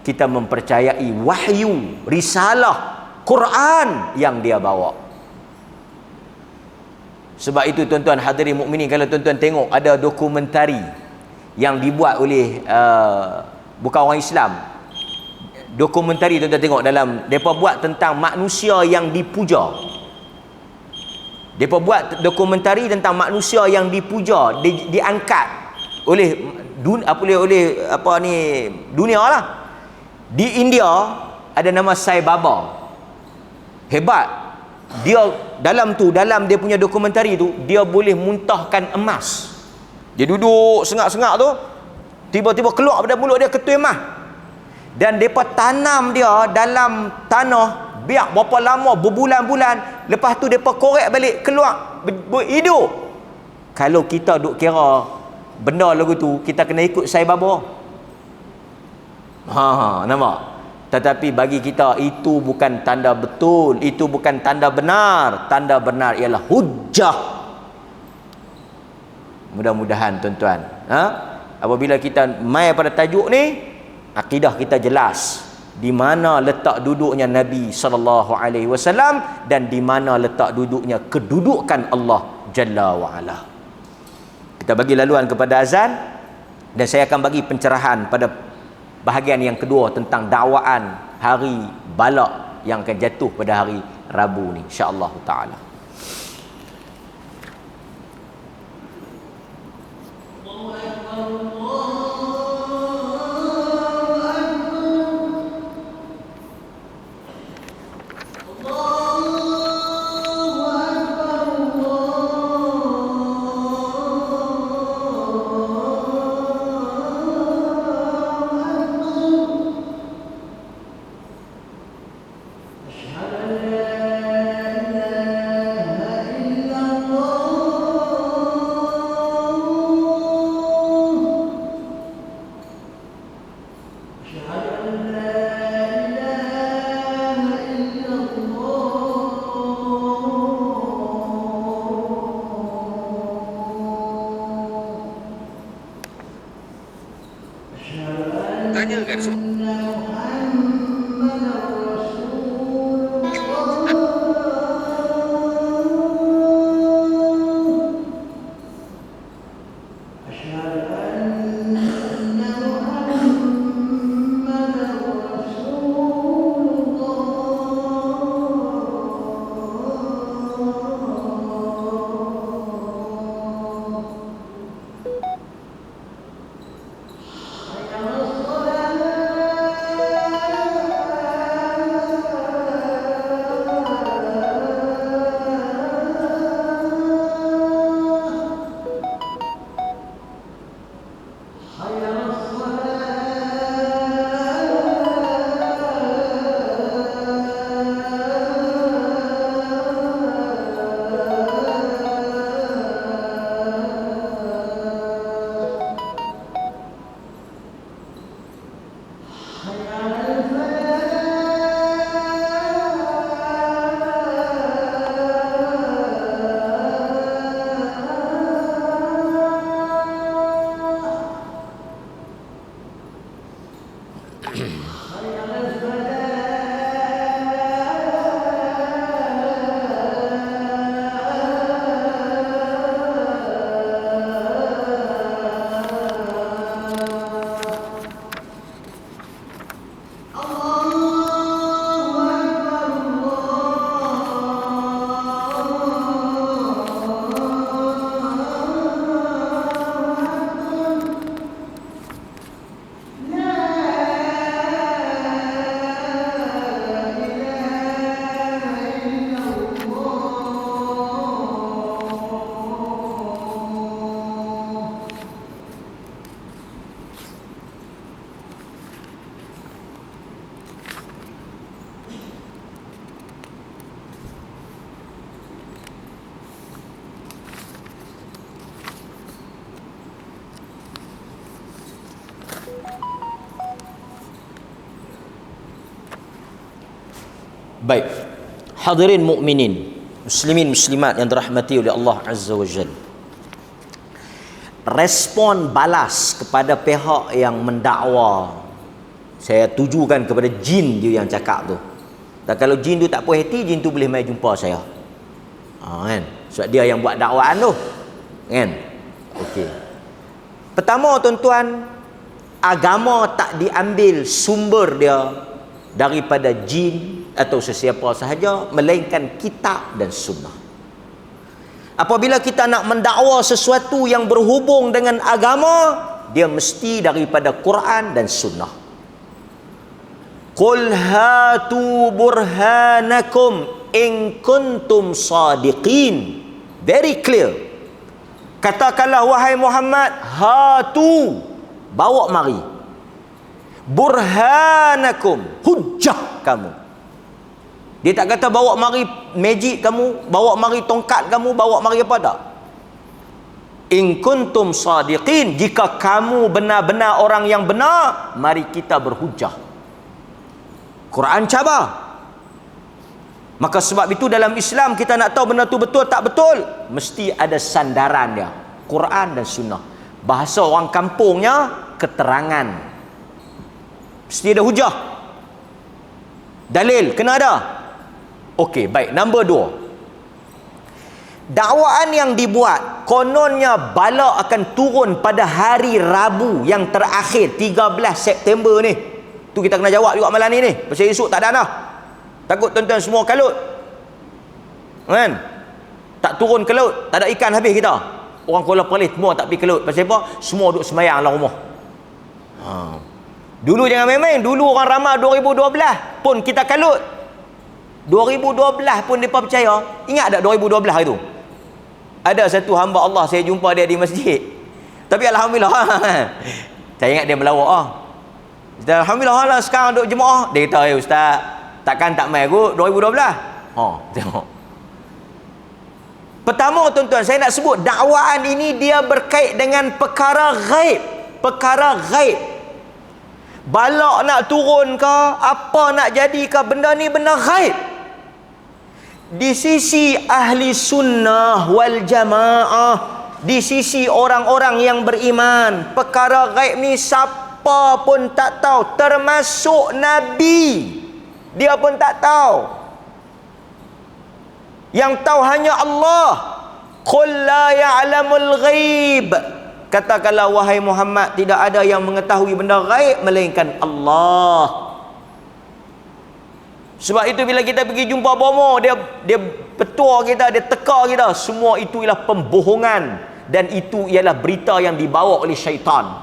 kita mempercayai wahyu, risalah, Quran yang dia bawa. Sebab itu tuan-tuan hadirin mukminin, kalau tuan-tuan tengok ada dokumentari yang dibuat oleh bukan orang Islam. Dokumentari tuan-tuan tengok dalam, mereka buat tentang manusia yang dipuja. Mereka buat dokumentari tentang manusia yang dipuja, diangkat oleh dunia lah. Di India ada nama Sai Baba. Hebat. Dia dalam dia punya dokumentari tu, dia boleh muntahkan emas. Dia duduk sengak-sengak tu, tiba-tiba keluar pada mulut dia ketui emas. Dan mereka tanam dia dalam tanah, biar berapa lama, berbulan-bulan, lepas tu mereka korek balik, keluar hidup. Kalau kita duk kira benda lagu tu, kita kena ikut Sai Baba. Nampak? Tetapi bagi kita itu bukan tanda betul, itu bukan tanda benar. Tanda benar ialah hujjah. Mudah-mudahan tuan-tuan, apabila kita mai pada tajuk ni, akidah kita jelas di mana letak duduknya Nabi SAW dan di mana letak duduknya kedudukan Allah Jalla wa Ala. Kita bagi laluan kepada azan, dan saya akan bagi pencerahan pada bahagian yang kedua tentang dakwaan hari balak yang akan jatuh pada hari Rabu ni, insya-Allah taala. Tanyakan semua. Baik, hadirin mukminin, muslimin muslimat yang dirahmati oleh Allah Azza wa Jalla. Respon balas kepada pihak yang mendakwa, saya tujukan kepada jin dia yang cakap tu. Dan kalau jin tu tak puas hati, jin tu boleh mai jumpa saya. Kan? Sebab dia yang buat dakwaan tu. Kan? Okey. Pertama tuan-tuan, agama tak diambil sumber dia daripada jin atau sesiapa sahaja, melainkan kitab dan sunnah. Apabila kita nak mendakwa sesuatu yang berhubung dengan agama, dia mesti daripada Quran dan sunnah. Qul hatu burhanakum in kuntum sadiqin. Very clear. Katakanlah wahai Muhammad, hatu, bawa mari, burhanakum, hujjah kamu. Dia tak kata bawa mari magic kamu, bawa mari tongkat kamu, bawa mari apa tak. In kuntum sadiqin, jika kamu benar-benar orang yang benar, mari kita berhujjah. Quran cabar. Maka sebab itu dalam Islam kita nak tahu benda tu betul tak betul, mesti ada sandaran dia, Quran dan sunnah. Bahasa orang kampungnya, keterangan. Mesti ada hujah. Dalil kena ada. Okey, baik. Nombor 2. Dakwaan yang dibuat kononnya bala akan turun pada hari Rabu yang terakhir 13 September ni. Tu kita kena jawab juga malam ni. Pasal esok tak ada dah. Takut tuan-tuan semua kalut. Kan? Tak turun ke laut, tak ada ikan, habis kita. Orang Kuala Perlis semua tak pergi ke laut. Pasal apa? Semua duduk semayang dalam rumah. Dulu jangan main-main. Dulu orang ramai 2012 pun kita kalut. 2012 pun mereka percaya. Ingat tak 2012 itu? Ada satu hamba Allah, saya jumpa dia di masjid. Tapi Alhamdulillah saya ingat dia melawak. Alhamdulillah lah sekarang duduk jemaah. Dia kata, Ustaz, takkan tak main kot 2012. Tengok. Pertama tuan-tuan, saya nak sebut dakwaan ini dia berkait dengan perkara ghaib. Perkara ghaib. Balak nak turun ke, apa nak jadi ke, benda ni benda ghaib. Di sisi ahli sunnah wal jamaah, di sisi orang-orang yang beriman, perkara ghaib ni siapa pun tak tahu, termasuk Nabi. Dia pun tak tahu. Yang tahu hanya Allah. Qul la ya'lamul ghaib. Katakanlah wahai Muhammad, tidak ada yang mengetahui benda ghaib melainkan Allah. Sebab itu bila kita pergi jumpa bomo, dia petua kita, dia teka kita, semua itu ialah pembohongan dan itu ialah berita yang dibawa oleh syaitan.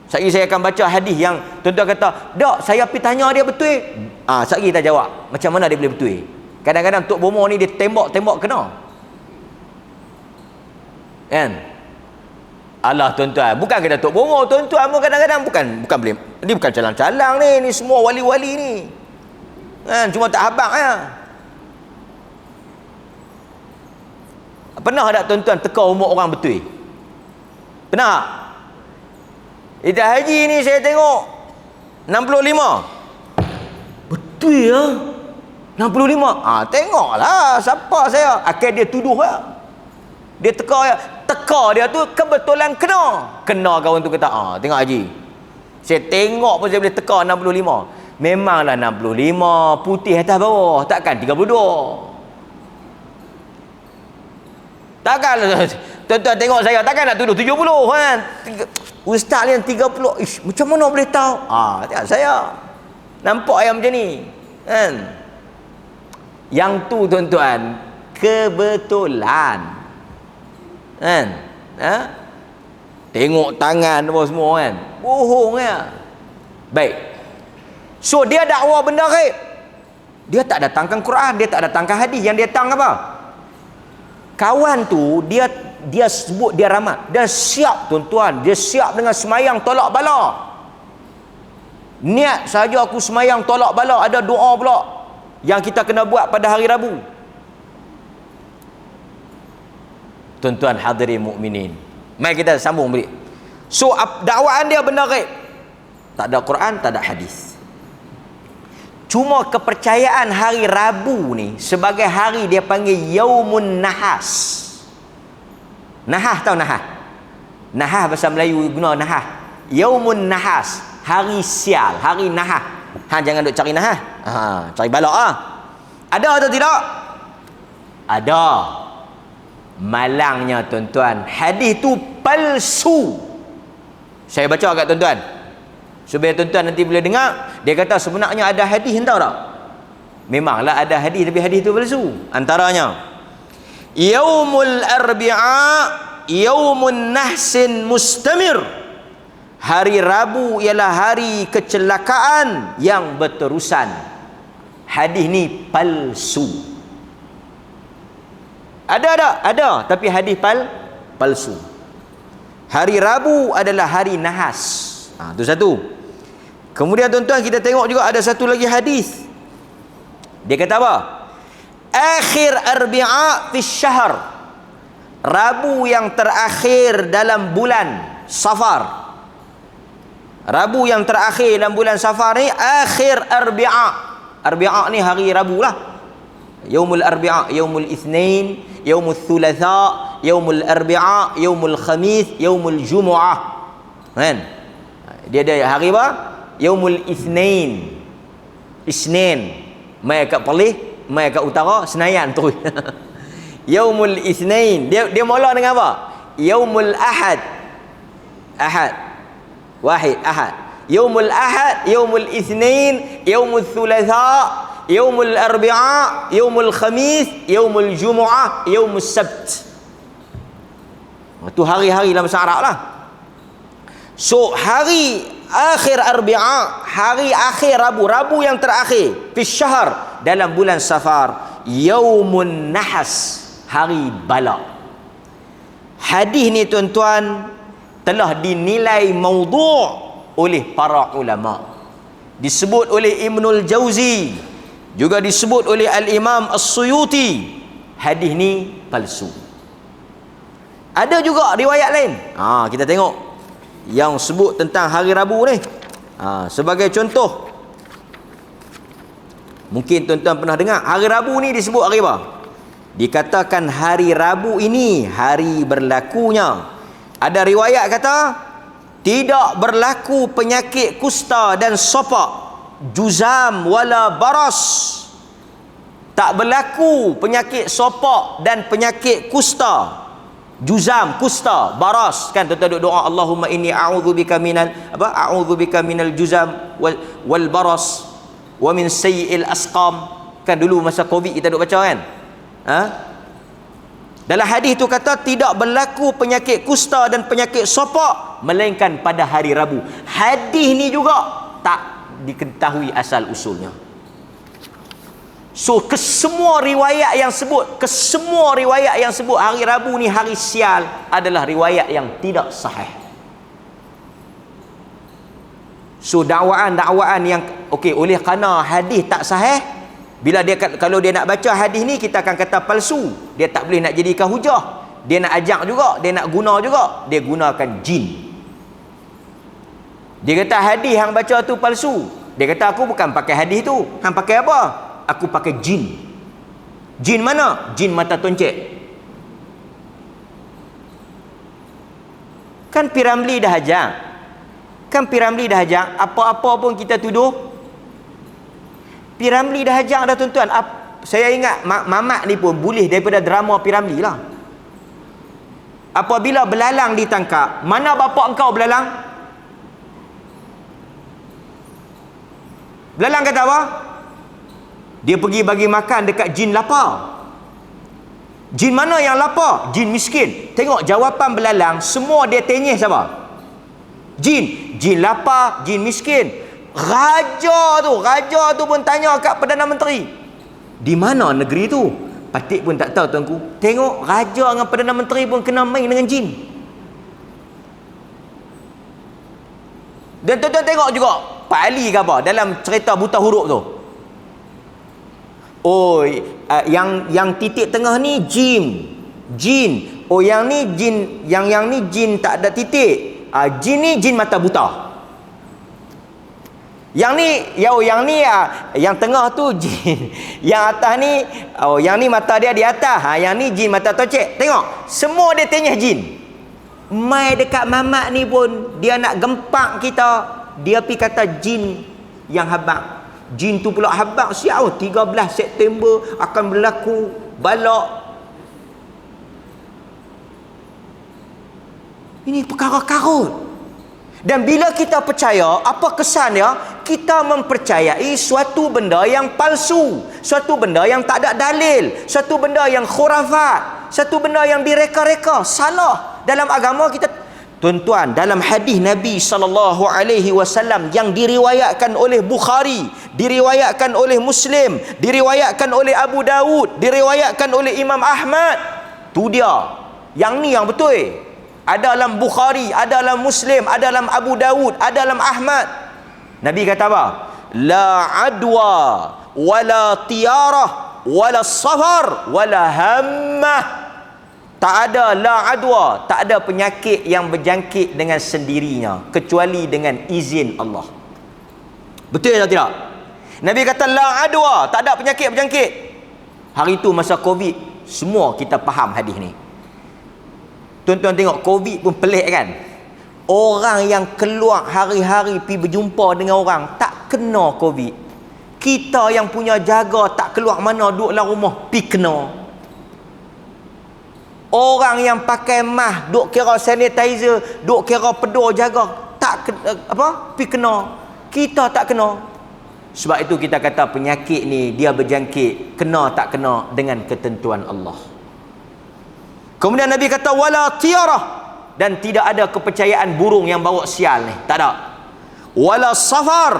Saya akan baca hadis yang tuan-tuan kata, "Dak, saya pergi tanya dia betul." Sekali kita jawab, macam mana dia boleh betul? Kadang-kadang Tok Bomo ni dia tembak kena. Kan? Alah tuan-tuan, bukan kata Tok Bomo, tuan-tuan pun kadang-kadang bukan boleh. Ni bukan calang-calang ni semua wali-wali ni. Kan, cuma tak habaq ya. Pernah tak tuan-tuan teka umur orang betul? Pernah? Ida Haji ni saya tengok 65. Betul ya? 65. Tengoklah siapa saya. Akhir dia tuduh ya. Dia teka ya. Teka dia tu kebetulan kena. Kena kawan tu kata, tengok Haji. Saya tengok pun saya boleh teka 65. Memanglah 65 putih atas bawah, takkan 32. Takkan tuan-tuan tengok saya, takkan nak tuduh 70 kan. Ustaz ni 30. Macam mana boleh tahu? Tengok saya. Nampak yang macam ni. Kan? Yang tu tuan-tuan, kebetulan. Kan? Tengok tangan apa semua kan. Bohong ya. Baik. So dia dakwa benda ghaib. Dia tak datangkan Quran, dia tak datangkan hadis. Yang dia datang apa? Kawan tu dia sebut dia ramat. Dia siap tuan-tuan, dia siap dengan semayang tolak bala. Niat saja aku semayang tolak bala, ada doa pula yang kita kena buat pada hari Rabu. Tuan-tuan hadirin mukminin, mari kita sambung balik. So dakwaan dia benda ghaib. Tak ada Quran, tak ada hadis. Cuma kepercayaan hari Rabu ni sebagai hari dia panggil Yaumun Nahas. Nahas tahu nahas? Nahas bahasa Melayu guna nahas. Yaumun Nahas, hari sial, hari nahas. Jangan duk cari nahas. Cari balak ah. Ada atau tidak? Ada. Malangnya tuan-tuan, hadis tu palsu. Saya baca kat tuan-tuan, supaya tuan-tuan nanti boleh dengar. Dia kata sebenarnya ada hadis, entah tak? Memanglah ada hadis, tapi hadis tu palsu. Antaranya Yaumul Arbi'a Yaumun Nahsin Mustamir. Hari Rabu ialah hari kecelakaan yang berterusan. Hadis ni palsu. Ada, tapi hadis palsu. Hari Rabu adalah hari nahas. Itu satu. Kemudian tuan-tuan, kita tengok juga ada satu lagi hadis. Dia kata apa? Akhir Arbi'a fi syahr. Rabu yang terakhir dalam bulan Safar. Rabu yang terakhir dalam bulan Safar ni akhir Arbi'a. Arbi'a ni hari Rabu lah. Yaumul Arbi'a, Yaumul Itsnain, Yaumul Thulatha, Yaumul Arbi'a, Yaumul Khamis, Yaumul Jumu'ah. Kan? Dia ada hari apa? Yaumul Itsnain. Isnin. Mai kat Perlis, mai kat utara, Senayan terus. Yaumul Itsnain. Dia mula dengan apa? Yaumul Ahad. Ahad. Wahid, Ahad. Yaumul Ahad, Yaumul Itsnain, Yaumul Thulatha, Yaumul Arbi'a, Yaumul Khamis, Yaumul Jumu'ah, Yaumul Sabt. Itu hari-hari dalam bahasa Arab lah. So hari akhir Arbi'a, hari akhir Rabu, Rabu yang terakhir fi syahr dalam bulan Safar, Yaumun Nahas, hari bala. Hadis ni tuan-tuan telah dinilai maudhu' oleh para ulama. Disebut oleh Ibnul Jauzi, juga disebut oleh Al-Imam As-Suyuti. Hadis ni palsu. Ada juga riwayat lain. Kita tengok yang sebut tentang hari Rabu ni. Sebagai contoh, mungkin tuan-tuan pernah dengar, hari Rabu ni disebut hari apa? Dikatakan hari Rabu ini hari berlakunya. Ada riwayat kata tidak berlaku penyakit kusta dan sopak, juzam wala baras. Tak berlaku penyakit sopak dan penyakit kusta. Juzam, kusta, baras. Kan tuan-tuan duk doa, Allahumma inni a'udzubika minal a'udzubika minal juzam wal baras wa min sayyi'il asqam. Kan dulu masa Covid kita duk baca kan? Dalam hadis tu kata tidak berlaku penyakit kusta dan penyakit sopak melainkan pada hari Rabu. Hadis ni juga tak diketahui asal usulnya. So kesemua riwayat yang sebut hari Rabu ni hari sial adalah riwayat yang tidak sahih. So dakwaan-dakwaan yang oleh kerana hadis tak sahih, bila kalau dia nak baca hadis ni, kita akan kata palsu. Dia tak boleh nak jadikan hujah. Dia nak ajak juga, dia nak guna juga, dia gunakan jin. Dia kata hadis hang baca tu palsu. Dia kata aku bukan pakai hadis tu. Hang pakai apa? Aku pakai jin. Jin mana? Jin mata toncek. Kan Piramli dah ajak. Apa-apa pun kita tuduh. Piramli dah ajak dah tuan-tuan. Saya ingat Mamat ni pun boleh daripada drama Piramli lah. Apabila belalang ditangkap, mana bapak engkau belalang? Belalang kata apa? Dia pergi bagi makan dekat jin lapar. Jin mana yang lapar? Jin miskin. Tengok jawapan belalang, semua dia tenyeh siapa? Jin. Jin lapar, jin miskin. Raja tu pun tanya kat Perdana Menteri, di mana negeri tu? Patik pun tak tahu tuanku. Tengok raja dengan Perdana Menteri pun kena main dengan jin. Dan tuan-tuan tengok juga Pak Ali ke apa dalam cerita buta huruf tu. Yang titik tengah ni jin. Oh yang ni jin, yang ni jin tak ada titik. Jin ni jin mata buta. Yang ni yang tengah tu jin. Yang atas ni yang ni mata dia di atas. Yang ni jin mata tocek. Tengok, semua dia tengah jin. Mai dekat mamak ni pun dia nak gempak kita, dia pergi kata jin yang habaq. Jin tu pula habaq siap 13 September akan berlaku balak. Ini perkara karut. Dan bila kita percaya, apa kesan dia? Kita mempercayai suatu benda yang palsu, suatu benda yang tak ada dalil, suatu benda yang khurafat, satu benda yang direka-reka, salah. Dalam agama kita, tuan-tuan, dalam hadis Nabi SAW yang diriwayatkan oleh Bukhari, diriwayatkan oleh Muslim, diriwayatkan oleh Abu Dawud, diriwayatkan oleh Imam Ahmad, tu dia. Yang ni yang betul. Ada dalam Bukhari, ada dalam Muslim, ada dalam Abu Dawud, ada dalam Ahmad. Nabi kata apa? La adwa wala tiyarah wala safar wala hammah. Tak ada la adwa, tak ada penyakit yang berjangkit dengan sendirinya kecuali dengan izin Allah. Betul atau tidak? Nabi kata la adwa, tak ada penyakit berjangkit. Hari itu masa Covid, semua kita faham hadis ni. Tuan-tuan tengok, Covid pun pelik kan? Orang yang keluar hari-hari pergi berjumpa dengan orang tak kena Covid. Kita yang punya jaga tak keluar mana, duduk dalam rumah, pergi kena. Orang yang pakai mask, duk kira sanitizer, duk kira pedul jaga, tak pergi kena. Kita tak kena. Sebab itu kita kata penyakit ni dia berjangkit, kena tak kena dengan ketentuan Allah. Kemudian Nabi kata wala tiyarah, dan tidak ada kepercayaan burung yang bawa sial ni, tak ada. Wala safar,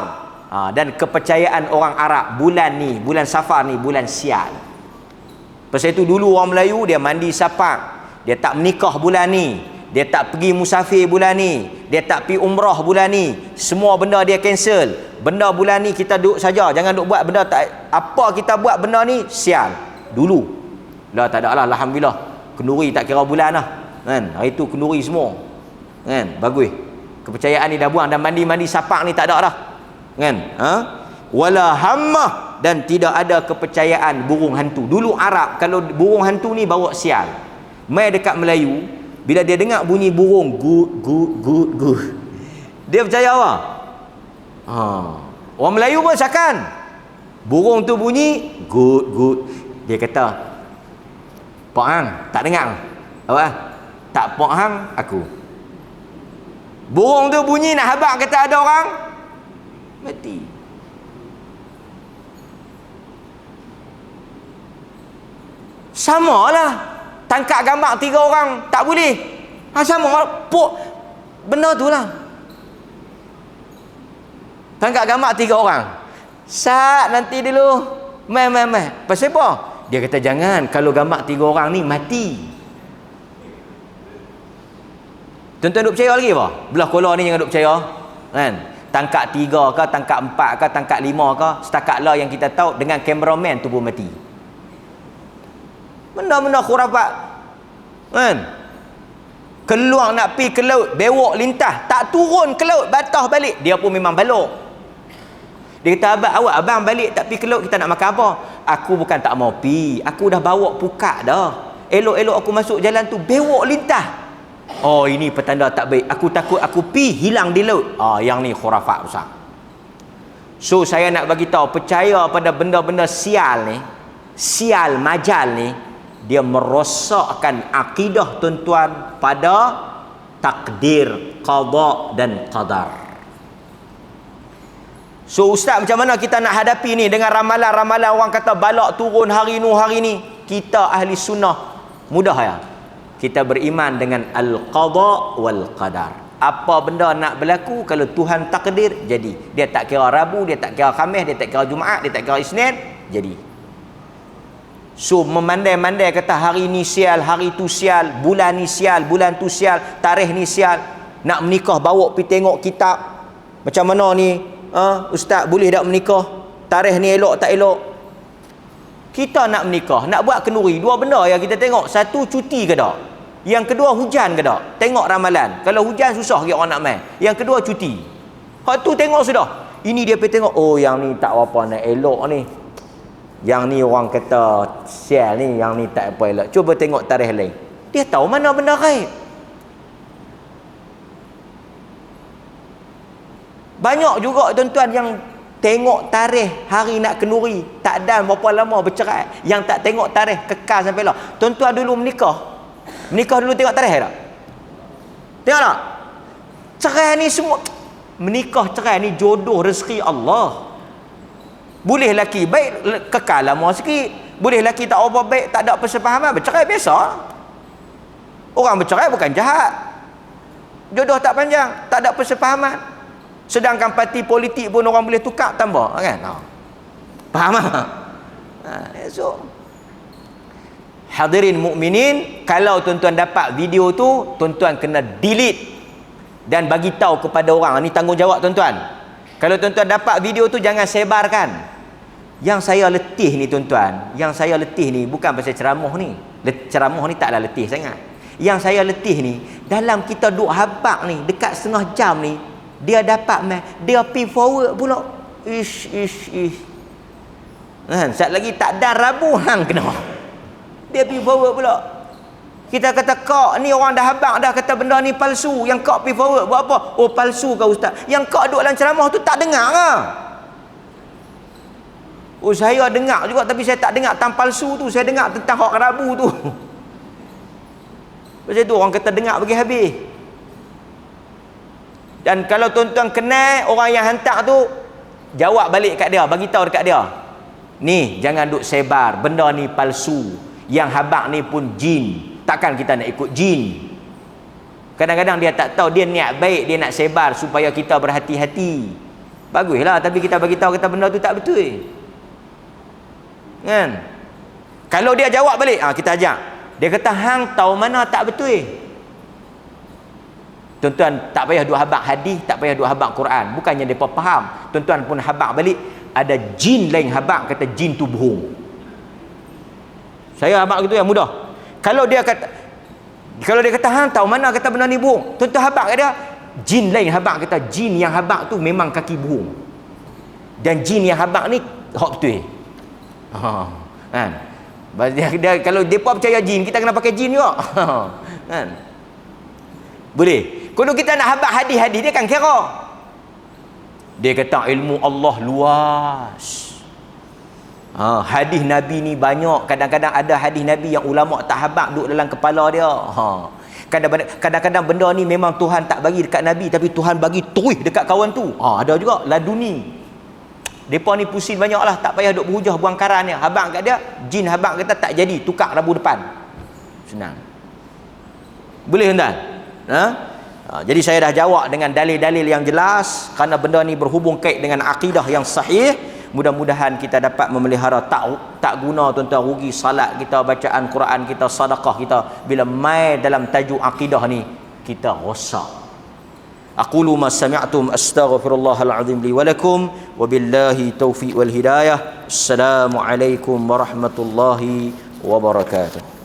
dan kepercayaan orang Arab, bulan ni, bulan Safar ni bulan sial. Pasal itu dulu orang Melayu dia mandi sapak, dia tak menikah bulan ni, dia tak pergi musafir bulan ni, dia tak pergi umrah bulan ni, semua benda dia cancel. Benda bulan ni kita duduk saja, jangan duk buat benda tak, apa kita buat benda ni sial. Dulu lah tak ada lah, alhamdulillah. Kenduri tak kira bulan lah kan, hari tu kenduri semua kan, bagus. Kepercayaan ni dah buang, dan mandi-mandi sapak ni tak ada dah kan. Wala hammah, dan tidak ada kepercayaan burung hantu. Dulu Arab kalau burung hantu ni bawa sial. Mai dekat Melayu, bila dia dengar bunyi burung gut gut gut gut, dia percaya apa? Orang Melayu pun sakan burung tu bunyi gut gut, dia kata Pak Hang tak dengar apa? Tak Pak Hang aku. Burung tu bunyi nak habaq kata ada orang mati. Samalah tangkap gambar 3 orang tak boleh. Sama benda tu lah. Tangkap gambar 3 orang. Sat nanti dulu. Mai. Pasal apa? Dia kata jangan, kalau gambar 3 orang ni mati. Tuan-tuan duk percaya lagi apa? Belah kola ni jangan duk percaya kan. Tangkap 3 ke, tangkap 4 ke, tangkap 5 ke, setakat lah yang kita tahu dengan kameraman tu pun mati. Benda-benda khurafat kan. Keluar nak pergi ke laut, bewok lintas, tak turun ke laut, batas balik, dia pun memang balok. Dia kata abang balik tak pergi ke laut, kita nak makan apa? Aku bukan tak mau pergi, aku dah bawa pukak dah. Elok-elok aku masuk jalan tu bewok lintas. Oh, ini petanda tak baik. Aku takut aku pergi hilang di laut. Yang ni khurafat besar. So saya nak bagi tahu, percaya pada benda-benda sial ni, sial majal ni, dia merosakkan akidah tuan-tuan pada takdir, qada dan qadar. So ustaz, macam mana kita nak hadapi ni dengan ramalan-ramalan orang kata balak turun hari ni? Kita ahli sunnah mudah ya. Kita beriman dengan al-qada wal qadar. Apa benda nak berlaku, kalau Tuhan takdir jadi. Dia tak kira Rabu, dia tak kira Khamis, dia tak kira Jumaat, dia tak kira Isnin, jadi. So memandai-mandai kata hari ni sial, hari tu sial, bulan ni sial, bulan tu sial, tarikh ni sial. Nak menikah bawa pergi tengok kitab. Macam mana ni? Ustaz boleh tak menikah? Tarikh ni elok tak elok? Kita nak menikah, nak buat kenduri, 2 benda yang kita tengok. Satu, cuti ke tak? Yang kedua hujan ke tak? Tengok ramalan. Kalau hujan susah ke orang nak main. Yang kedua cuti. Hak tu tengok sudah. Ini dia pergi tengok, oh yang ni tak apa nak elok ni. Yang ni orang kata sial ni, yang ni tak apa elok. Cuba tengok tarikh lain. Dia tahu mana benda gaib. Banyak juga tuan-tuan yang tengok tarikh hari nak kenduri, tak ada berapa lama bercerai. Yang tak tengok tarikh kekal sampai lah. Tuan-tuan dulu menikah dulu tengok tarikh tak? Tengok tak? Cerai ni semua, menikah cerai ni jodoh rezeki Allah. Boleh lelaki baik kekal lama sikit, boleh lelaki tak apa baik, tak ada persefahaman, bercerai biasa. Orang bercerai bukan jahat, jodoh tak panjang, tak ada persefahaman. Sedangkan parti politik pun orang boleh tukar tambah kan. Faham tak? So hadirin mukminin, kalau tuan-tuan dapat video tu, tuan-tuan kena delete dan bagi tahu kepada orang. Ini tanggungjawab tuan-tuan. Kalau tuan-tuan dapat video tu, jangan sebarkan. Yang saya letih ni tuan-tuan, yang saya letih ni bukan pasal ceramah ni. Ceramah ni taklah letih sangat. Yang saya letih ni, dalam kita duk habaq ni dekat setengah jam ni, dia dapat dia pi forward pula. Ish. Sat lagi tak ada Rabu hang kena. Dia pi forward pula. Kita kata kak ni orang dah habaq dah kata benda ni palsu, yang kak pi forward buat apa? Oh palsu kau ustaz. Yang kak duduk dalam ceramah tu tak dengar ke? Oh saya dengar juga, tapi saya tak dengar tentang palsu tu, saya dengar tentang hak Rabu tu. Pasal tu orang kata dengar bagi habis. Dan kalau tuan-tuan kenal orang yang hantar tu, jawab balik kat dia, bagi tahu dekat dia. Ni jangan duk sebar benda ni palsu. Yang habaq ni pun jin. Takkan kita nak ikut jin. Kadang-kadang dia tak tahu, dia niat baik, dia nak sebar supaya kita berhati-hati. Baguslah, tapi kita bagi tahu kata benda tu tak betul. Kan? Kalau dia jawab balik, kita ajak. Dia kata hang tahu mana tak betul. Tuan-tuan tak payah duk habaq hadis, tak payah duk habaq Quran. Bukannya depa faham. Tuan-tuan pun habaq balik, ada jin lain habaq kata jin tu bohong. Saya habaq gitu yang mudah. Kalau dia kata hang tahu mana kata benda ni bohong, tuan-tuan habaq kat dia, jin lain habaq kata jin yang habaq tu memang kaki bohong. Dan jin yang habaq ni hak betul. Kan? Kalau depa percaya jin, kita kena pakai jin juga. Kan? Boleh. Kalau kita nak habaq hadis-hadis, dia kan kira. Dia kata ilmu Allah luas. Hadis Nabi ni banyak. Kadang-kadang ada hadis Nabi yang ulama tak habaq duduk dalam kepala dia. Kadang-kadang benda ni memang Tuhan tak bagi dekat Nabi, tapi Tuhan bagi terus dekat kawan tu. Ada juga laduni. Depa ni pusing banyak lah, tak payah duk berhujah buang karan dia. Habaq kat dia, jin habaq kata tak jadi, tukar Rabu depan. Senang. Boleh tuan? Jadi saya dah jawab dengan dalil-dalil yang jelas, kerana benda ni berhubung kait dengan akidah yang sahih. Mudah-mudahan kita dapat memelihara, tak guna tuan-tuan rugi salat kita, bacaan Quran kita, sedekah kita. Bila mai dalam tajuk akidah ni, kita rosak. Aqulu ma sami'tum astaghfirullahal azim li wa lakum wa billahi taufiq wal hidayah. Assalamualaikum warahmatullahi wabarakatuh.